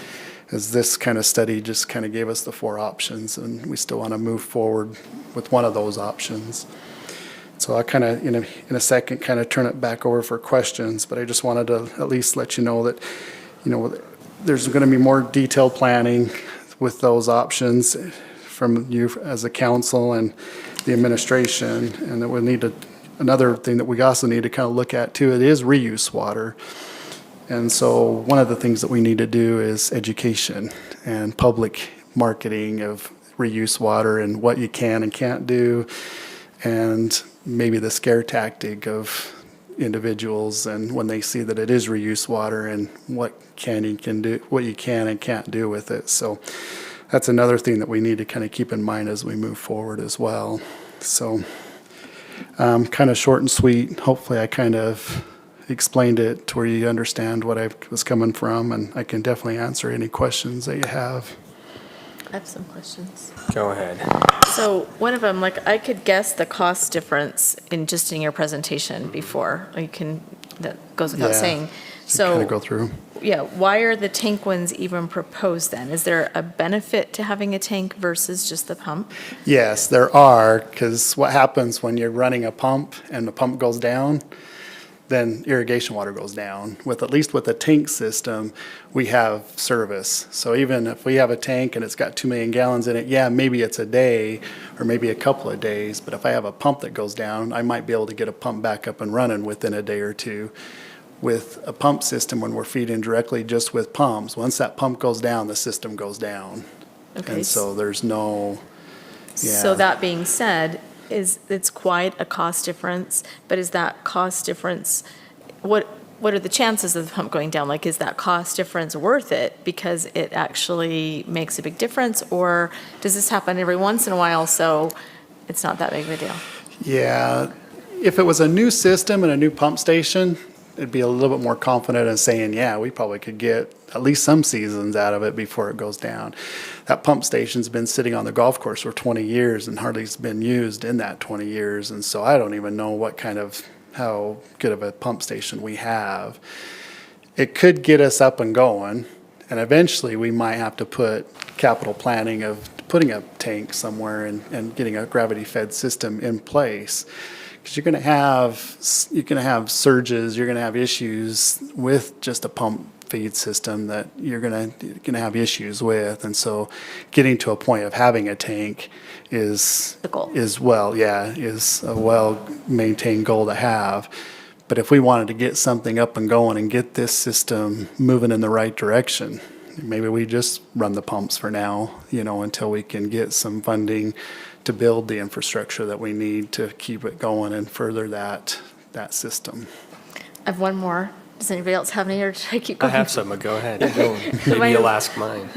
as this kind of study just kind of gave us the 4 options, and we still want to move forward with one of those options. So I'll kind of, in a second, kind of turn it back over for questions, but I just wanted to at least let you know that, there's going to be more detailed planning with those options from you as a council and the administration, and that we need to, another thing that we also need to kind of look at too, it is reuse water. And so one of the things that we need to do is education and public marketing of reuse water and what you can and can't do, and maybe the scare tactic of individuals and when they see that it is reuse water and what you can and can't do with it. So that's another thing that we need to kind of keep in mind as we move forward as well. So kind of short and sweet. Hopefully I kind of explained it to where you understand what I was coming from, and I can definitely answer any questions that you have. I have some questions. Go ahead. So one of them, I could guess the cost difference in your presentation before. That goes without Yeah. saying. So kind of go through. Yeah, why are the tank ones even proposed then? Is there a benefit to having a tank versus just the pump? Yes, there are, because what happens when you're running a pump and the pump goes down, then irrigation water goes down. At least with the tank system, we have service. So even if we have a tank and it's got 2 million gallons in it, yeah, maybe it's a day or maybe a couple of days. But if I have a pump that goes down, I might be able to get a pump back up and running within a day or two. With a pump system, when we're feeding directly just with pumps, once that pump goes down, the system goes down. Okay. And so there's no, So that being said, it's quite a cost difference, but is that cost difference, what are the chances of the pump going down? Is that cost difference worth it because it actually makes a big difference, or does this happen every once in a while, so it's not that big of a deal? Yeah, if it was a new system and a new pump station, it'd be a little bit more confident in saying, yeah, we probably could get at least some seasons out of it before it goes down. That pump station's been sitting on the golf course for 20 years and hardly has been used in that 20 years. And so I don't even know how good of a pump station we have. It could get us up and going, and eventually we might have to put capital planning of putting a tank somewhere and getting a gravity-fed system in place. Because you're going to have surges, you're going to have issues with just a pump feed system that you're gonna have issues with. And so getting to a point of having a tank is The goal. is a well-maintained goal to have. But if we wanted to get something up and going and get this system moving in the right direction, maybe we just run the pumps for now, until we can get some funding to build the infrastructure that we need to keep it going and further that system. I have one more. Does anybody else have any, or should I keep I going? have some, but go ahead. Maybe you'll ask mine.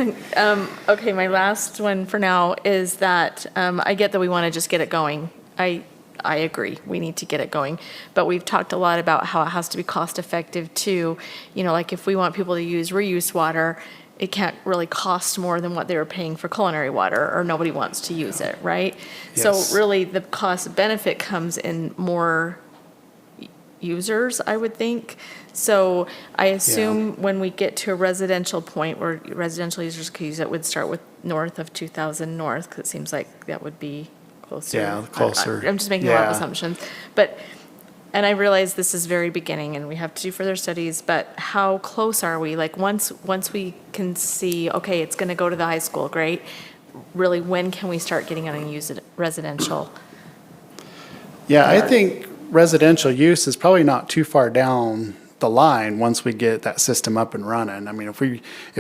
Okay, my last one for now is that I get that we want to just get it going. I agree, we need to get it going. But we've talked a lot about how it has to be cost effective too. Like if we want people to use reuse water, it can't really cost more than what they were paying for culinary water, or nobody wants to use it, right? Yes. So really the cost benefit comes in more users, I would think. So I assume when we get to a residential point where residential users could use it, would start with north of 2,000 north, because it seems like that would be closer. Yeah, closer. I'm just making a lot of Yeah. assumptions. And I realize this is very beginning and we have to do further studies, but how close are we? Like once we can see, okay, it's going to go to the high school, great. Really, when can we start getting it and use it residential? Yeah, I think residential use is probably not too far down the line once we get that system up and running. I mean, if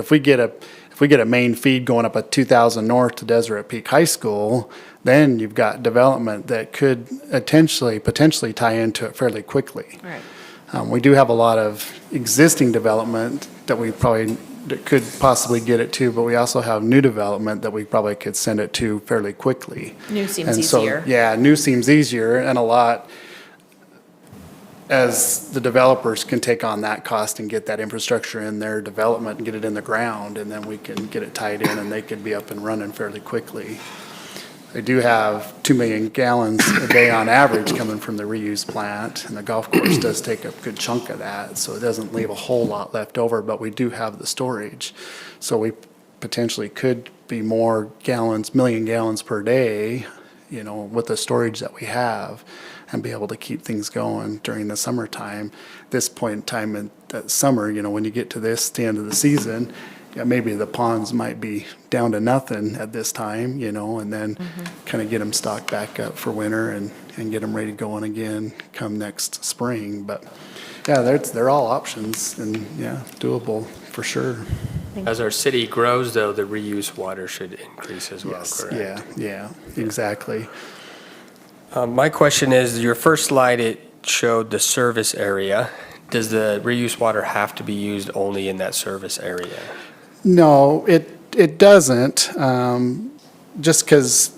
we get a main feed going up at 2,000 north to Deseret Peak High School, then you've got development that could potentially tie into it fairly quickly. Right. We do have a lot of existing development that could possibly get it to, but we also have new development that we probably could send it to fairly quickly. New seems And so, easier. yeah, new seems easier, and a lot, as the developers can take on that cost and get that infrastructure in their development and get it in the ground, and then we can get it tied in and they could be up and running fairly quickly. They do have 2 million gallons a day on average coming from the reuse plant, and the golf course does take a good chunk of that, so it doesn't leave a whole lot left over, but we do have the storage. So we potentially could be more gallons, million gallons per day, with the storage that we have, and be able to keep things going during the summertime. This point in time in that summer, when you get to the end of the season, maybe the ponds might be down to nothing at this time, and then kind of get them stocked back up for winter and get them ready going again come next spring. But yeah, they're all options and doable for sure. As our city grows, though, the reuse water should increase as well, Yes, correct? yeah, exactly. My question is, your first slide, it showed the service area. Does the reuse water have to be used only in that service area? No, it doesn't, just because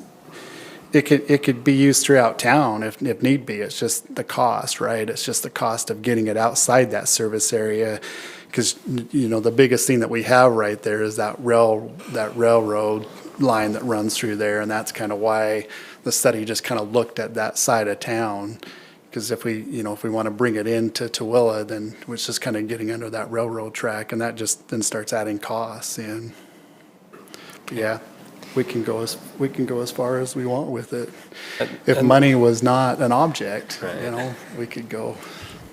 it could be used throughout town if need be. It's just the cost, right? It's just the cost of getting it outside that service area. Because, the biggest thing that we have right there is that railroad line that runs through there, and that's kind of why the study just kind of looked at that side of town. Because if we want to bring it into Tooele, then it's just kind of getting under that railroad track, and that just then starts adding costs in. But yeah, we can go as far as we want with it. If money was not an object, Right. we could go.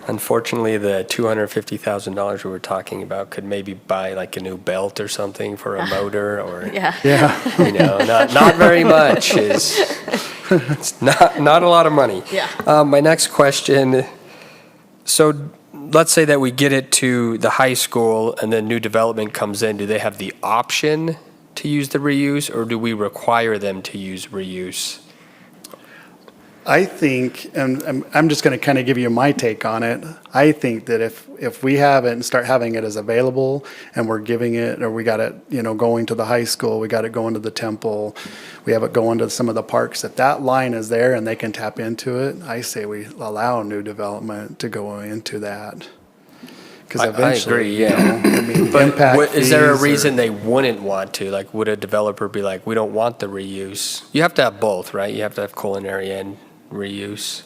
Unfortunately, the $250,000 we were talking about could maybe buy like a new belt or something for a motor, or Yeah. Yeah. not very much. It's not a lot of money. Yeah. My next question, so let's say that we get it to the high school and then new development comes in. Do they have the option to use the reuse, or do we require them to use reuse? I think, and I'm just going to kind of give you my take on it. I think that if we have it and start having it as available, and we're giving it, or we got it, going to the high school, we got it going to the temple, we have it going to some of the parks, if that line is there and they can tap into it, I say we allow new development to go into that. Because eventually, I agree, yeah. But impact is there a fees or- reason they wouldn't want to? Like, would a developer be like, we don't want the reuse? You have to have both, right? You have to have culinary and reuse.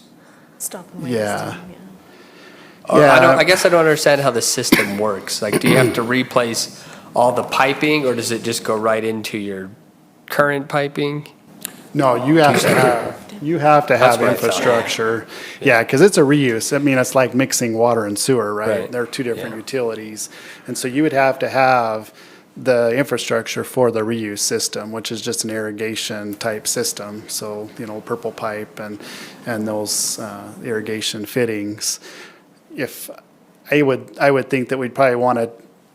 Stop and waste. Yeah. Or Yeah. I guess I don't understand how the system works. Like, do you have to replace all the piping, or does it just go right into your current piping? No, you have to have, You have to That's have what I thought. infrastructure. Yeah, because it's a reuse. I mean, it's like mixing water and sewer, right? Right. They're two different Yeah. utilities. And so you would have to have the infrastructure for the reuse system, which is just an irrigation type system. So, purple pipe and those irrigation fittings. If I would think that we'd probably want to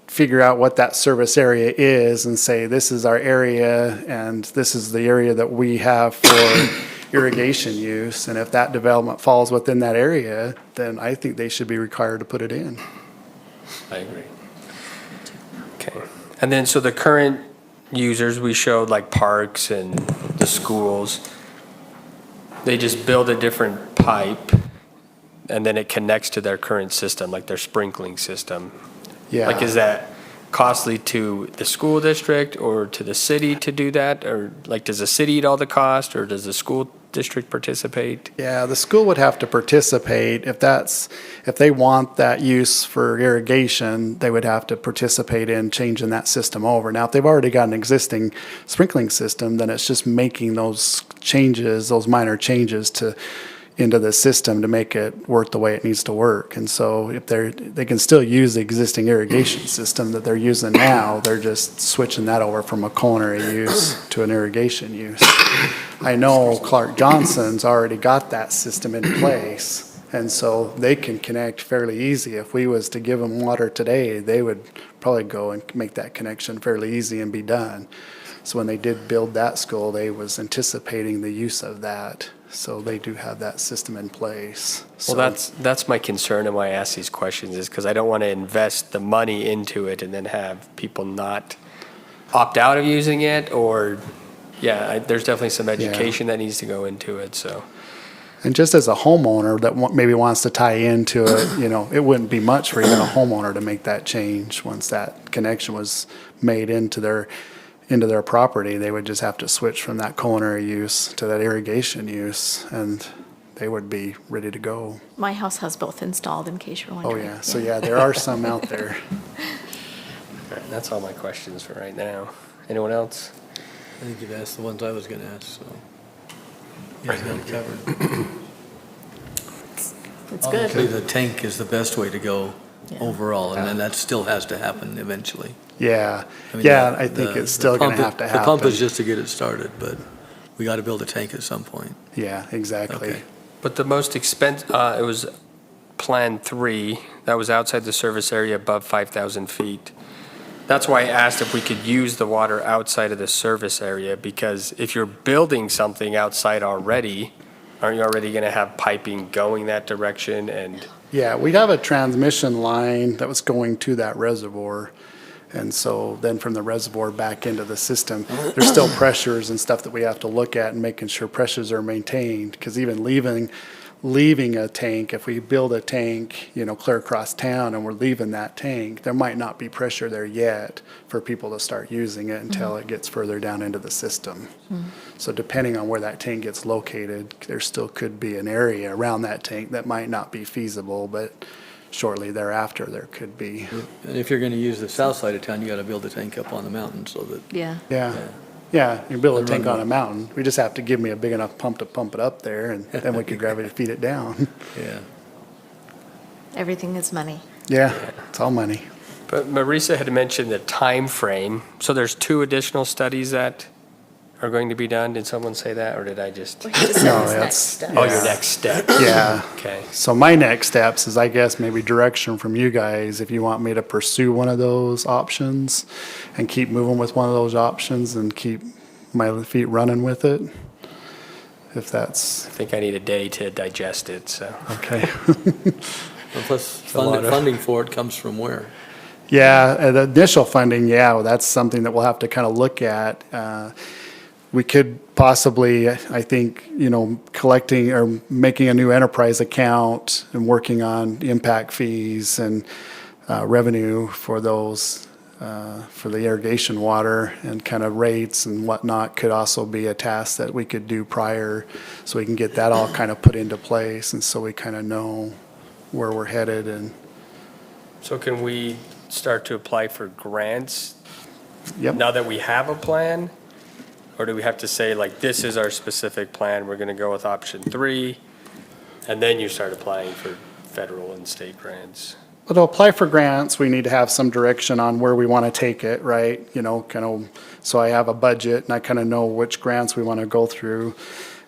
figure out what that service area is and say, this is our area and this is the area that we have for irrigation use. And if that development falls within that area, then I think they should be required to put it in. I agree. Okay. And then, so the current users, we showed like parks and the schools, they just build a different pipe and then it connects to their current system, like their sprinkling system. Yeah. Like, is that costly to the school district or to the city to do that? Or like, does the city eat all the cost or does the school district participate? Yeah, the school would have to participate. If they want that use for irrigation, they would have to participate in changing that system over. Now, if they've already got an existing sprinkling system, then it's just making those changes, those minor changes into the system to make it work the way it needs to work. And so if they can still use the existing irrigation system that they're using now, they're just switching that over from a culinary use to an irrigation use. I know Clark Johnson's already got that system in place, and so they can connect fairly easy. If we was to give them water today, they would probably go and make that connection fairly easy and be done. So when they did build that school, they was anticipating the use of that. So they do have that system in place. Well, that's my concern and why I ask these questions, is because I don't want to invest the money into it and then have people not opt out of using it, or, there's definitely some education that needs to go into it, so. And just as a homeowner that maybe wants to tie into it, it wouldn't be much for even a homeowner to make that change once that connection was made into their property. They would just have to switch from that culinary use to that irrigation use, and they would be ready to go. My house has both installed, in case you're Oh, wondering. yeah. So, there are some out there. All right, that's all my questions for right now. Anyone else? I think you've asked the ones I was going to ask, so. You guys got it covered. It's Obviously, good. the tank is the best way to go Yeah. overall, and then that still has to happen eventually. Yeah. I mean, I think the it's still going pump to have to happen. The pump is just to get it started, but we got to build a tank at some point. Yeah, exactly. Okay. But the most expensive, it was Plan 3, that was outside the service area above 5,000 feet. That's why I asked if we could use the water outside of the service area, because if you're building something outside already, aren't you already going to have piping going that direction? And Yeah, we have a transmission line that was going to that reservoir. And so then from the reservoir back into the system, there's still pressures and stuff that we have to look at and making sure pressures are maintained. Because even leaving a tank, if we build a tank, clear across town and we're leaving that tank, there might not be pressure there yet for people to start using it until it gets further down into the system. So depending on where that tank gets located, there still could be an area around that tank that might not be feasible, but shortly thereafter there could be. And if you're going to use the south side of town, you got to build a tank up on the mountain so that, Yeah. Yeah, you build a And tank run on a mountain. We just have to give me a big enough pump to pump it up there, and then we could gravity feed it down. yeah. Everything is money. Yeah, it's all money. But Marisa had mentioned the time frame. So there's 2 additional studies that are going to be done. Did someone say that, or did I just? No, that's, Oh, your next step. yeah. Okay. So my next steps is, I guess, maybe direction from you guys, if you want me to pursue one of those options and keep moving with one of those options and keep my feet running with it, if that's, I think I need a day to digest it, so. okay. Well, plus a lot of- funding for it comes from where? Yeah, the initial funding, well, that's something that we'll have to kind of look at. We could possibly, I think, collecting or making a new enterprise account and working on impact fees and revenue for those, for the irrigation water, and kind of rates and whatnot could also be a task that we could do prior, so we can get that all kind of put into place, and so we kind of know where we're headed. And So can we start to apply for grants yep. now that we have a plan? Or do we have to say, like, this is our specific plan, we're going to go with option 3, and then you start applying for federal and state grants? But to apply for grants, we need to have some direction on where we want to take it, right? You know, kind of, so I have a budget and I kind of know which grants we want to go through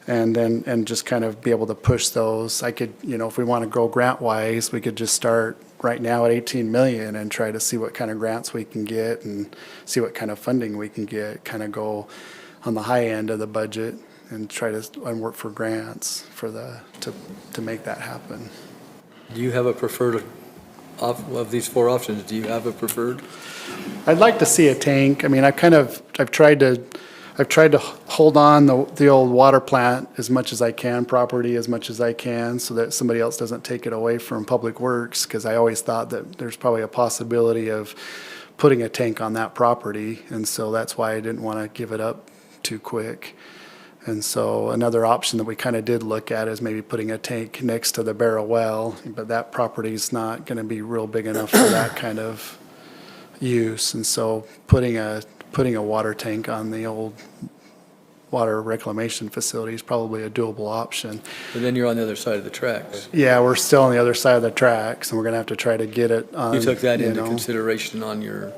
and then, and just kind of be able to push those. I could, you know, if we want to go grant-wise, we could just start right now at 18 million and try to see what kind of grants we can get and see what kind of funding we can get, kind of go on the high end of the budget and try to, and work for grants for the, to make that happen. Do you have a preferred, of these 4 options, do you have a preferred? I'd like to see a tank. I mean, I've tried to hold on the old water plant as much as I can, property as much as I can, so that somebody else doesn't take it away from Public Works, because I always thought that there's probably a possibility of putting a tank on that property, and so that's why I didn't want to give it up too quick. And so another option that we kind of did look at is maybe putting a tank next to the Barrel Well, but that property's not going to be real big enough for that kind of use. And so putting a water tank on the old water reclamation facility is probably a doable option. But then you're on the other side of the tracks. Yeah, we're still on the other side of the tracks, and we're going to have to try to get it on. You took that into know, consideration on your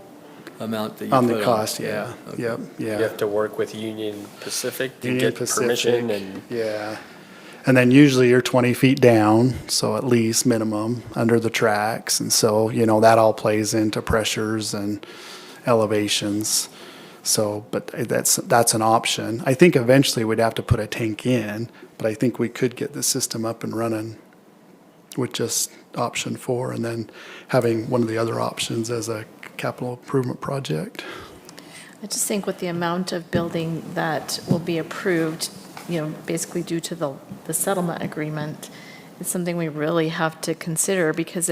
amount that you on put the cost, yeah. Okay. Yep, yeah. You have to work with Union Pacific to Union get permission Pacific, and... yeah. And then usually you're 20 feet down, so at least minimum under the tracks. And so, you know, that all plays into pressures and elevations. So, but that's an option. I think eventually we'd have to put a tank in, but I think we could get the system up and running with just option 4 and then having one of the other options as a capital improvement project. I just think with the amount of building that will be approved, you know, basically due to the settlement agreement, it's something we really have to consider because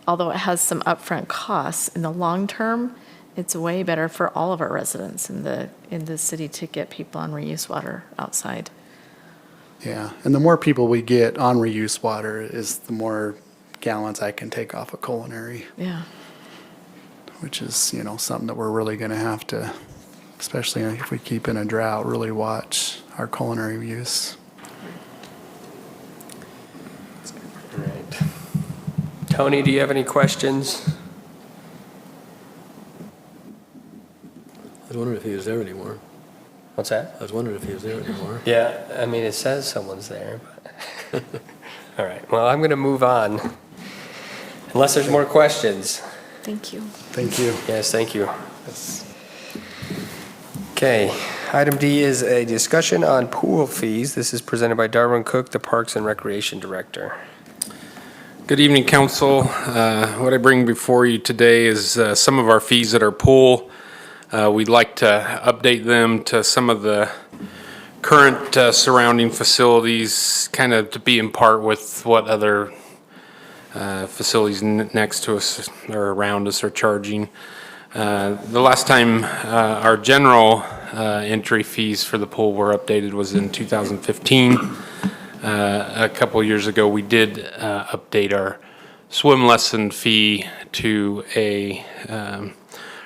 although it has some upfront costs, in the long term, it's way better for all of our residents in the city to get people on reuse water outside. Yeah, and the more people we get on reuse water is the more gallons I can take off of culinary. Yeah. Which is, you know, something that we're really going to have to, especially if we keep in a drought, really watch our culinary use. Right. Tony, do you have any questions? I was wondering if he was there anymore. What's that? I was wondering if he was there anymore. Yeah, I mean, it says someone's there, but... All right, well, I'm going to move on. Unless there's more questions. Thank you. Thank you. Yes, thank you. Okay, item D is a discussion on pool fees. This is presented by Darwin Cook, the Parks and Recreation Director. Good evening, Council. What I bring before you today is some of our fees at our pool. We'd like to update them to some of the current surrounding facilities, kind of to be in part with what other facilities next to us or around us are charging. The last time our general entry fees for the pool were updated was in 2015. A couple years ago, we did update our swim lesson fee to a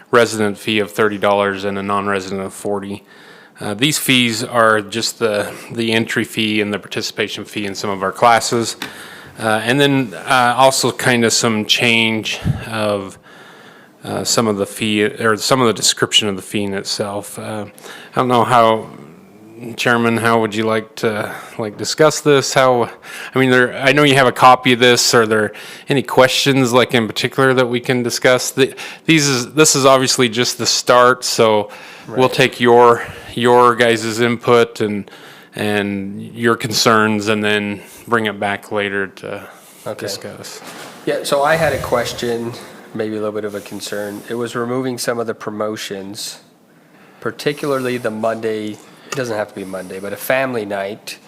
resident fee of $30 and a non-resident of $40. These fees are just the entry fee and the participation fee in some of our classes. And then also kind of some change of some of the fee, or some of the description of the fee in itself. I don't know how, Chairman, how would you like to discuss this? I know you have a copy of this. Are there any questions in particular that we can discuss? This is obviously just the start, so we'll take your guys' input and your concerns and then bring it back later to discuss. Yeah, so I had a question, maybe a little bit of a concern. It was removing some of the promotions, particularly the Monday, it doesn't have to be Monday, but a family night.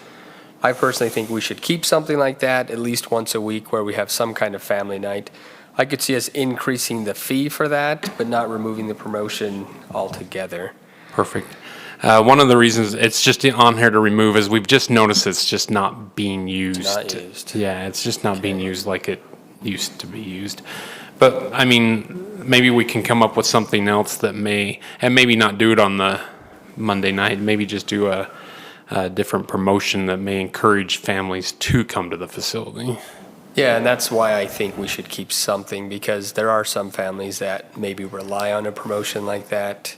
I personally think we should keep something like that at least once a week where we have some kind of family night. I could see us increasing the fee for that, but not removing the promotion altogether. Perfect. One of the reasons it's just on here to remove is we've just noticed it's just not being used. It's not used. Yeah, it's just not being used like it used to be used. But, I mean, maybe we can come up with something else that maybe not do it on the Monday night. Maybe just do a different promotion that may encourage families to come to the facility. Yeah, and that's why I think we should keep something, because there are some families that maybe rely on a promotion like that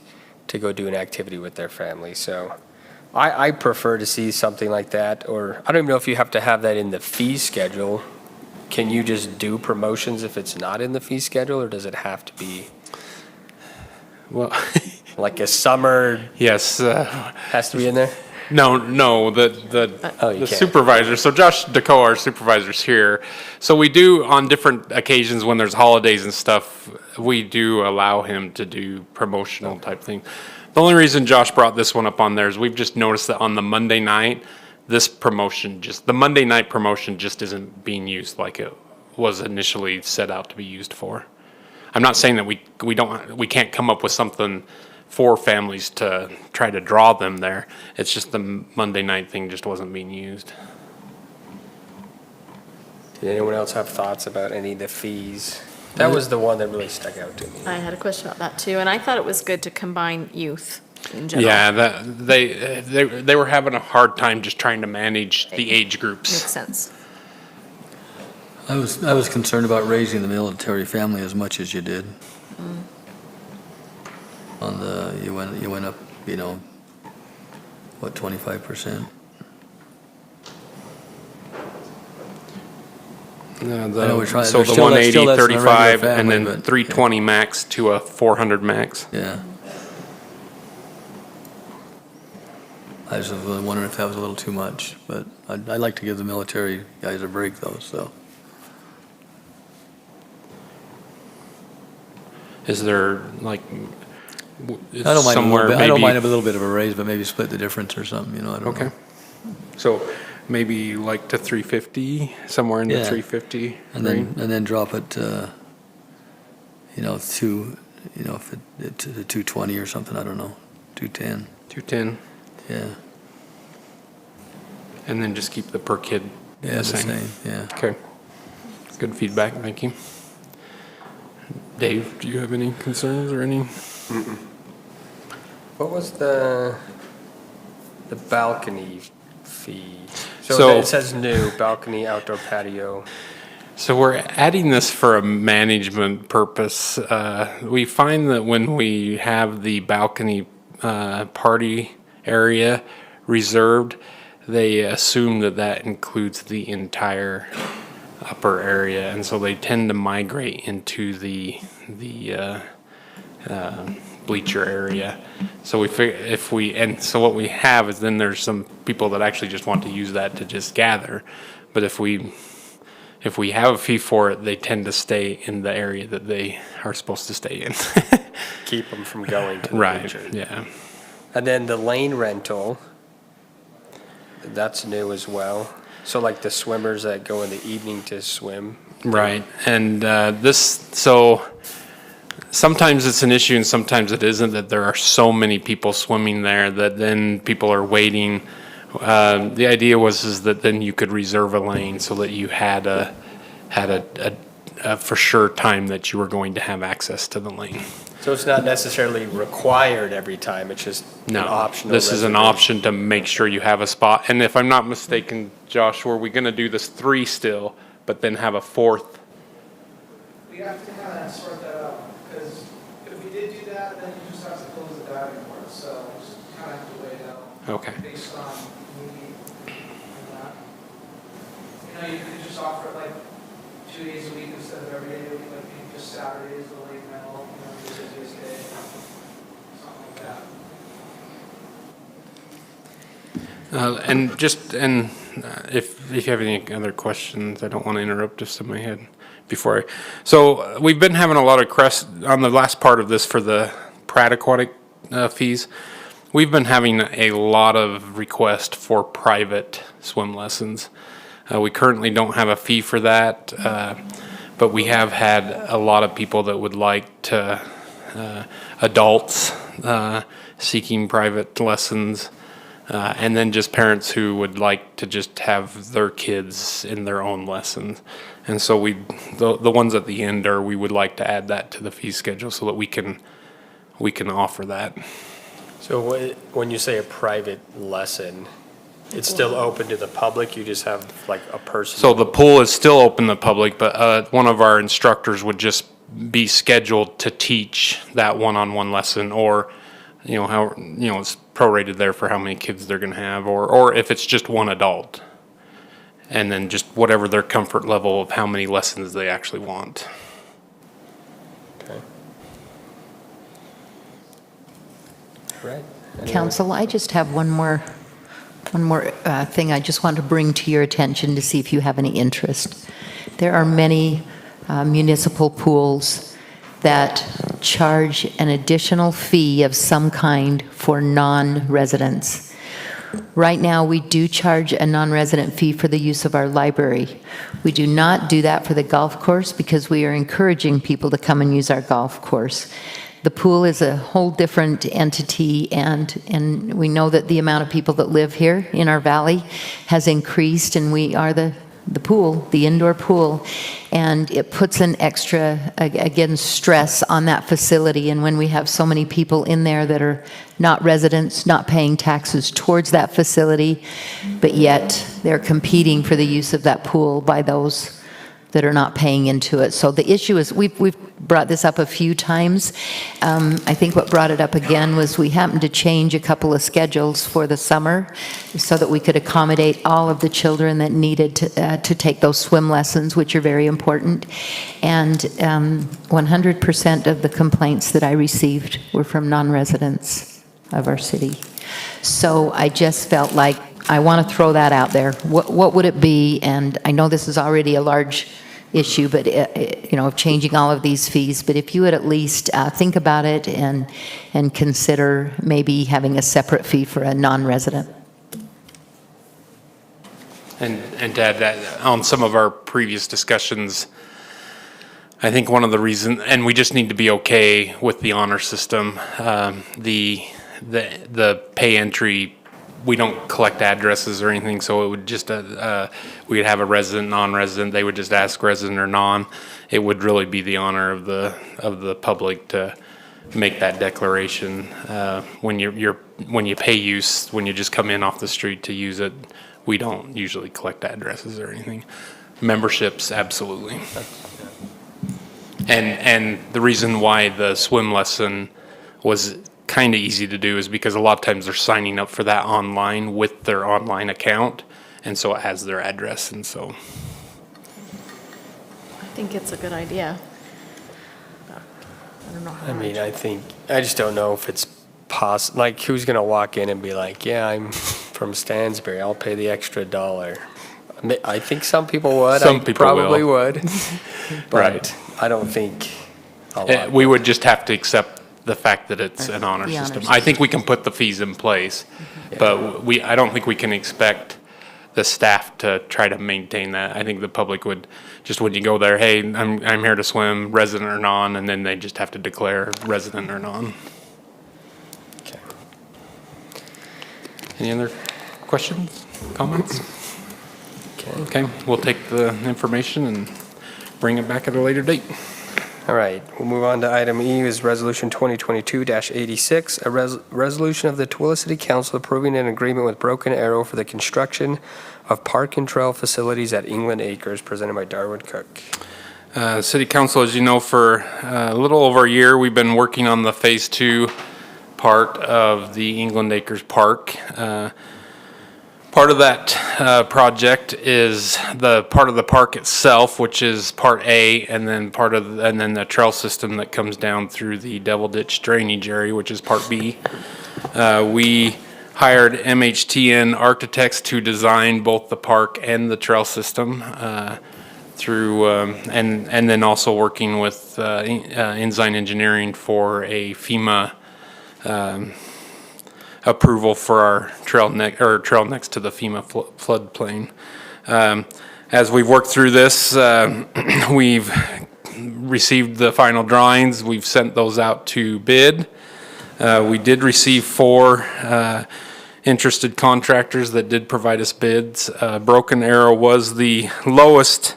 to go do an activity with their family. So I prefer to see something like that, or I don't even know if you have to have that in the fee schedule. Can you just do promotions if it's not in the fee schedule, or does it have to be Well, like a summer yes. has to be in there? No, the you can't. supervisor. So Josh DeCoe, our supervisor's here. So we do, on different occasions when there's holidays and stuff, we do allow him to do promotional type things. The only reason Josh brought this one up on there is we've just noticed that on the Monday night, the Monday night promotion just isn't being used like it was initially set out to be used for. I'm not saying that we can't come up with something for families to try to draw them there. It's just the Monday night thing just wasn't being used. Did anyone else have thoughts about any of the fees? That was the one that really stuck out to me. I had a question about that too, and I thought it was good to combine youth in general. Yeah, they were having a hard time just trying to manage the age groups. Makes sense. I was concerned about raising the military family as much as you did. On the, you went up, what, 25%? No, know we're trying- so there's the still- that's 180, still less than a regular 35, and family, then but, 320 max to a 400 max. Yeah. I was wondering if that was a little too much, but I'd like to give the military guys a break though, so. Is there like I don't mind somewhere I don't maybe- mind a little bit of a raise, but maybe split the difference or something, I don't know. Okay. So maybe like to 350, somewhere in the Yeah. 350 And range? then drop it to, if it to 220 or something, I don't know, 210, 210, yeah. and then just keep the per kid Yeah, the same, yeah. Okay. Good feedback, thank you. Dave, do you have any concerns or any? What was the balcony fee? So So- it says new, balcony, outdoor patio. So we're adding this for a management purpose. We find that when we have the balcony party area reserved, they assume that that includes the entire upper area, and so they tend to migrate into the bleacher area. So so what we have is then there's some people that actually just want to use that to just gather, but if we have a fee for it, they tend to stay in the area that they are supposed to stay in. Keep them from going to the Right, bleacher. yeah. And then the lane rental, that's new as well. So like the swimmers that go in the evening to swim. Right, and so sometimes it's an issue and sometimes it isn't, that there are so many people swimming there that then people are waiting. The idea is that then you could reserve a lane so that you had a for sure time that you were going to have access to the lane. So it's not necessarily required every time, it's just an No, optional this is an reservation. option to make sure you have a spot. And if I'm not mistaken, Josh, were we gonna do this 3 still, but then have a 4th? We have to kind of sort that out, because if we did do that, then you just have to close the diving board, so we just kind of have to weigh it out. Okay. Based on need and that. You could just offer it like 2 days a week instead of every day, like maybe just Saturdays, the late rental, the busiest day, something like that. And if you have any other questions, I don't want to interrupt if somebody had before. So we've been having a lot of requests on the last part of this for the Pratt Aquatic fees. We've been having a lot of requests for private swim lessons. We currently don't have a fee for that, but we have had a lot of people that would like to, adults seeking private lessons. And then just parents who would like to just have their kids in their own lessons. And so the ones at the end we would like to add that to the fee schedule so that we can offer that. So when you say a private lesson, it's still open to the public? You just have like a person? So the pool is still open to the public, but one of our instructors would just be scheduled to teach that one-on-one lesson, or, it's prorated there for how many kids they're going to have, or if it's just one adult. And then just whatever their comfort level of how many lessons they actually want. Okay. Right. Council, I just have one more thing I just want to bring to your attention to see if you have any interest. There are many municipal pools that charge an additional fee of some kind for non-residents. Right now, we do charge a non-resident fee for the use of our library. We do not do that for the golf course because we are encouraging people to come and use our golf course. The pool is a whole different entity, and we know that the amount of people that live here in our valley has increased, and we are the pool, the indoor pool, and it puts an extra, again, stress on that facility. And when we have so many people in there that are not residents, not paying taxes towards that facility, but yet they're competing for the use of that pool by those that are not paying into it. So the issue is, we've brought this up a few times. I think what brought it up again was we happened to change a couple of schedules for the summer so that we could accommodate all of the children that needed to take those swim lessons, which are very important. And 100% of the complaints that I received were from non-residents of our city. So I just felt like I want to throw that out there. What would it be? And I know this is already a large issue, but of changing all of these fees. But if you would at least think about it and consider maybe having a separate fee for a non-resident. And to add that, on some of our previous discussions, I think one of the reasons, and we just need to be okay with the honor system, the pay entry. We don't collect addresses or anything, so it would just, we'd have a resident, non-resident, they would just ask resident or non. It would really be the honor of the public to make that declaration. When you pay use, when you just come in off the street to use it, we don't usually collect addresses or anything. Memberships, absolutely. And the reason why the swim lesson was kind of easy to do is because a lot of times they're signing up for that online with their online account, and so it has their address, and so. I think it's a good idea. I don't know how. I just don't know if it's possible. Like, who's going to walk in and be like, yeah, I'm from Stansbury, I'll pay the extra $1. I think some people would. Some people probably will. would. But Right. I don't think a lot. We would just have to accept the fact that it's an honor The honor system. system. I think we can put the fees in place, but I don't think we can expect the staff to try to maintain that. I think the public would, just when you go there, hey, I'm here to swim, resident or non, and then they just have to declare resident or non. Okay. Any other questions, comments? Okay. Okay, we'll take the information and bring it back at a later date. All right, we'll move on to item E, is Resolution 2022-86, a resolution of the Tooele City Council approving an agreement with Broken Arrow for the construction of park and trail facilities at England Acres, presented by Darwood Cook. City Council, as you know, for a little over a year, we've been working on the Phase 2 part of the England Acres Park. Part of that project is the part of the park itself, which is Part A, and then the trail system that comes down through the Devil Ditch drainage area, which is Part B. We hired MHTN architects to design both the park and the trail system through, and then also working with Ensign Engineering for a FEMA approval for our trail next to the FEMA floodplain. As we've worked through this, we've received the final drawings. We've sent those out to bid. We did receive 4 interested contractors that did provide us bids. Broken Arrow was the lowest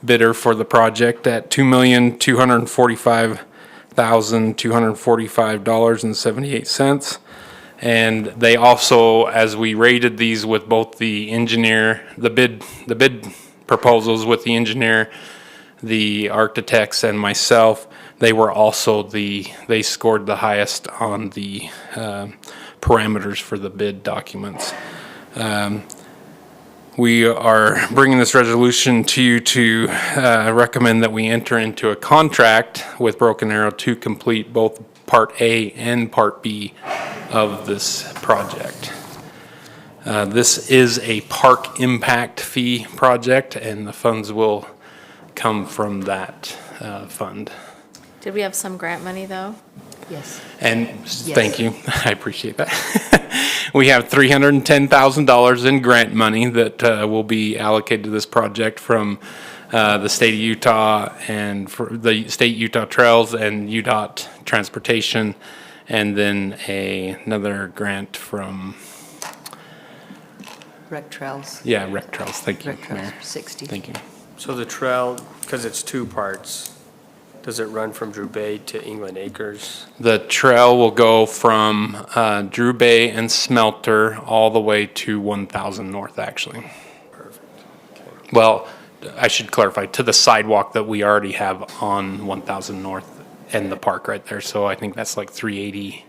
bidder for the project at $2,245,245.78. And they also, as we rated these with both the engineer, the bid proposals with the engineer, the architects, and myself, they were also they scored the highest on the parameters for the bid documents. We are bringing this resolution to you to recommend that we enter into a contract with Broken Arrow to complete both Part A and Part B of this project. This is a park impact fee project, and the funds will come from that fund. Did we have some grant money, though? Yes. And thank you, I appreciate that. We have $310,000 in grant money that will be allocated to this project from the state of Utah and for the state Utah Trails and UDOT Transportation, and then another grant from, Rec Trails. yeah, Rec Trails. Thank you, Rec Trails, Mayor. 60. Thank you. So the trail, because it's two parts, does it run from Drew Bay to England Acres? The trail will go from Drew Bay and Smelter all the way to 1000 North, actually. Perfect. Okay. Well, I should clarify, to the sidewalk that we already have on 1000 North and the park right there. So I think that's like 380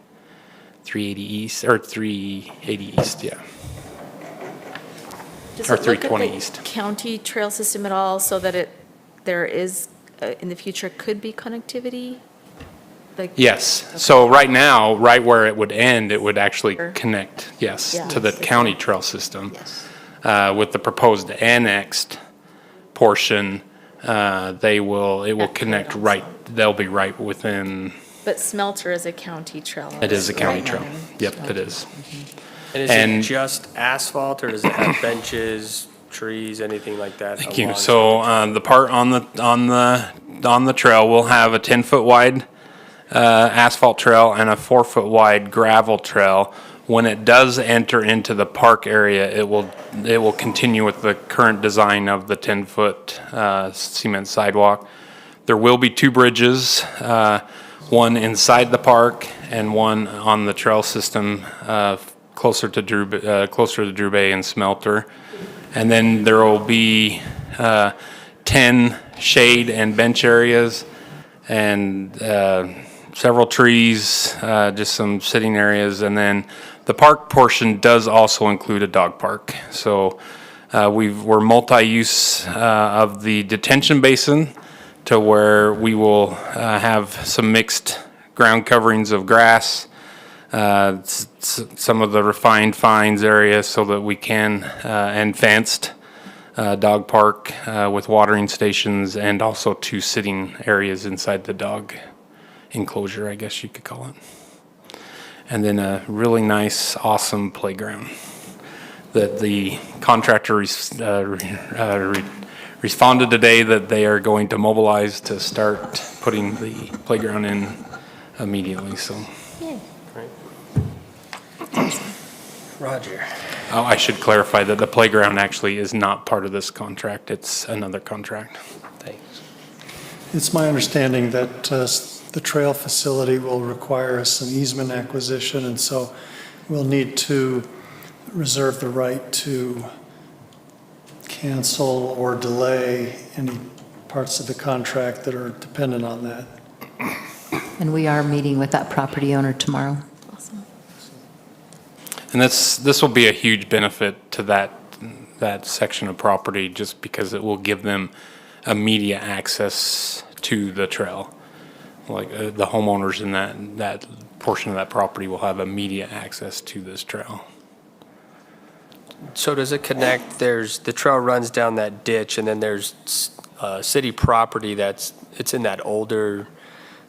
East, or 380 East, yeah. Does Or it look at 320 the East. county trail system at all so that there is, in the future, could be connectivity? Like, Yes, so right now, right where it would end, it would actually connect, yes, Yeah. to the county trail system. Yes. With the proposed annexed portion, it will connect right, they'll be right within, But Smelter is a county trail. it is a county Right. trail. Yep, it is. And is And- it just asphalt, or does it have benches, trees, anything like that? Thank you. along- So the part on the trail will have a 10-foot wide asphalt trail and a 4-foot wide gravel trail. When it does enter into the park area, it will continue with the current design of the 10-foot cement sidewalk. There will be two bridges, one inside the park and one on the trail system closer to Drew Bay and Smelter. And then there will be 10 shade and bench areas and several trees, just some sitting areas. And then the park portion does also include a dog park. So we're multi-use of the detention basin to where we will have some mixed ground coverings of grass, some of the refined fines area so that we can, and fenced dog park with watering stations, and also 2 sitting areas inside the dog enclosure, I guess you could call it. And then a really nice, awesome playground that the contractor responded today that they are going to mobilize to start putting the playground in immediately, so. Roger. Oh, I should clarify that the playground actually is not part of this contract. It's another contract. Thanks. It's my understanding that the trail facility will require some easement acquisition, and so we'll need to reserve the right to cancel or delay any parts of the contract that are dependent on that. And we are meeting with that property owner tomorrow. Awesome. And this will be a huge benefit to that section of property, just because it will give them immediate access to the trail. Like the homeowners in that portion of that property will have immediate access to this trail. So does it connect, the trail runs down that ditch, and then there's city property it's in that older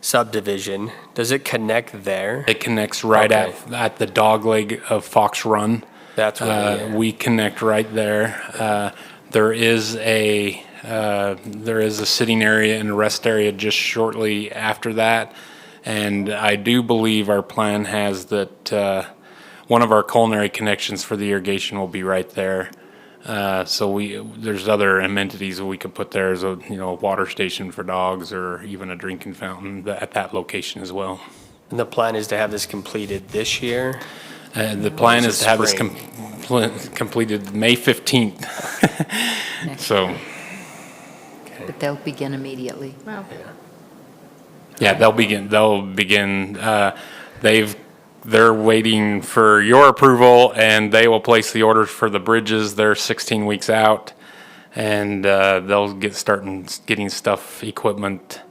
subdivision. Does it connect there? It connects right Okay. at the dog leg of Fox Run. That's what, yeah. We connect right there. There is a sitting area and a rest area just shortly after that. And I do believe our plan has that one of our culinary connections for the irrigation will be right there. So there's other amenities that we could put there as a water station for dogs, or even a drinking fountain at that location as well. And the plan is to have this completed this year? The plan is to have this Spring. completed May 15th. So, But they'll begin immediately. Wow. yeah, they'll begin, they're waiting for your approval, and they will place the orders for the bridges. They're 16 weeks out, and they'll getting stuff, equipment,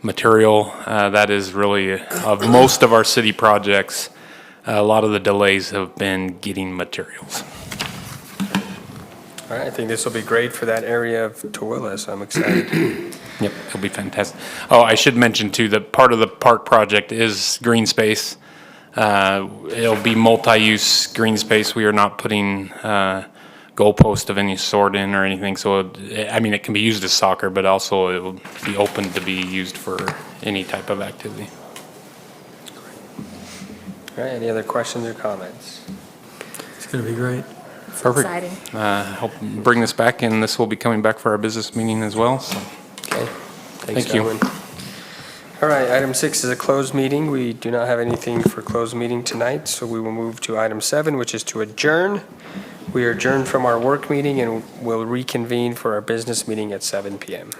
material. That is really, of most of our city projects, a lot of the delays have been getting materials. All right, I think this will be great for that area of Tooele, so I'm excited. Yep, it'll be fantastic. Oh, I should mention too, that part of the park project is green space. It'll be multi-use green space. We are not putting goalpost of any sort in or anything. So, it can be used as soccer, but also it will be open to be used for any type of activity. All right, any other questions or comments? It's going to be great. Perfect. Exciting. Help bring this back, and this will be coming back for our business meeting as well. So. Okay. Thanks, Thank you. gentlemen. All right, item 6 is a closed meeting. We do not have anything for closed meeting tonight, so we will move to item 7, which is to adjourn. We are adjourned from our work meeting and will reconvene for our business meeting at 7 p.m.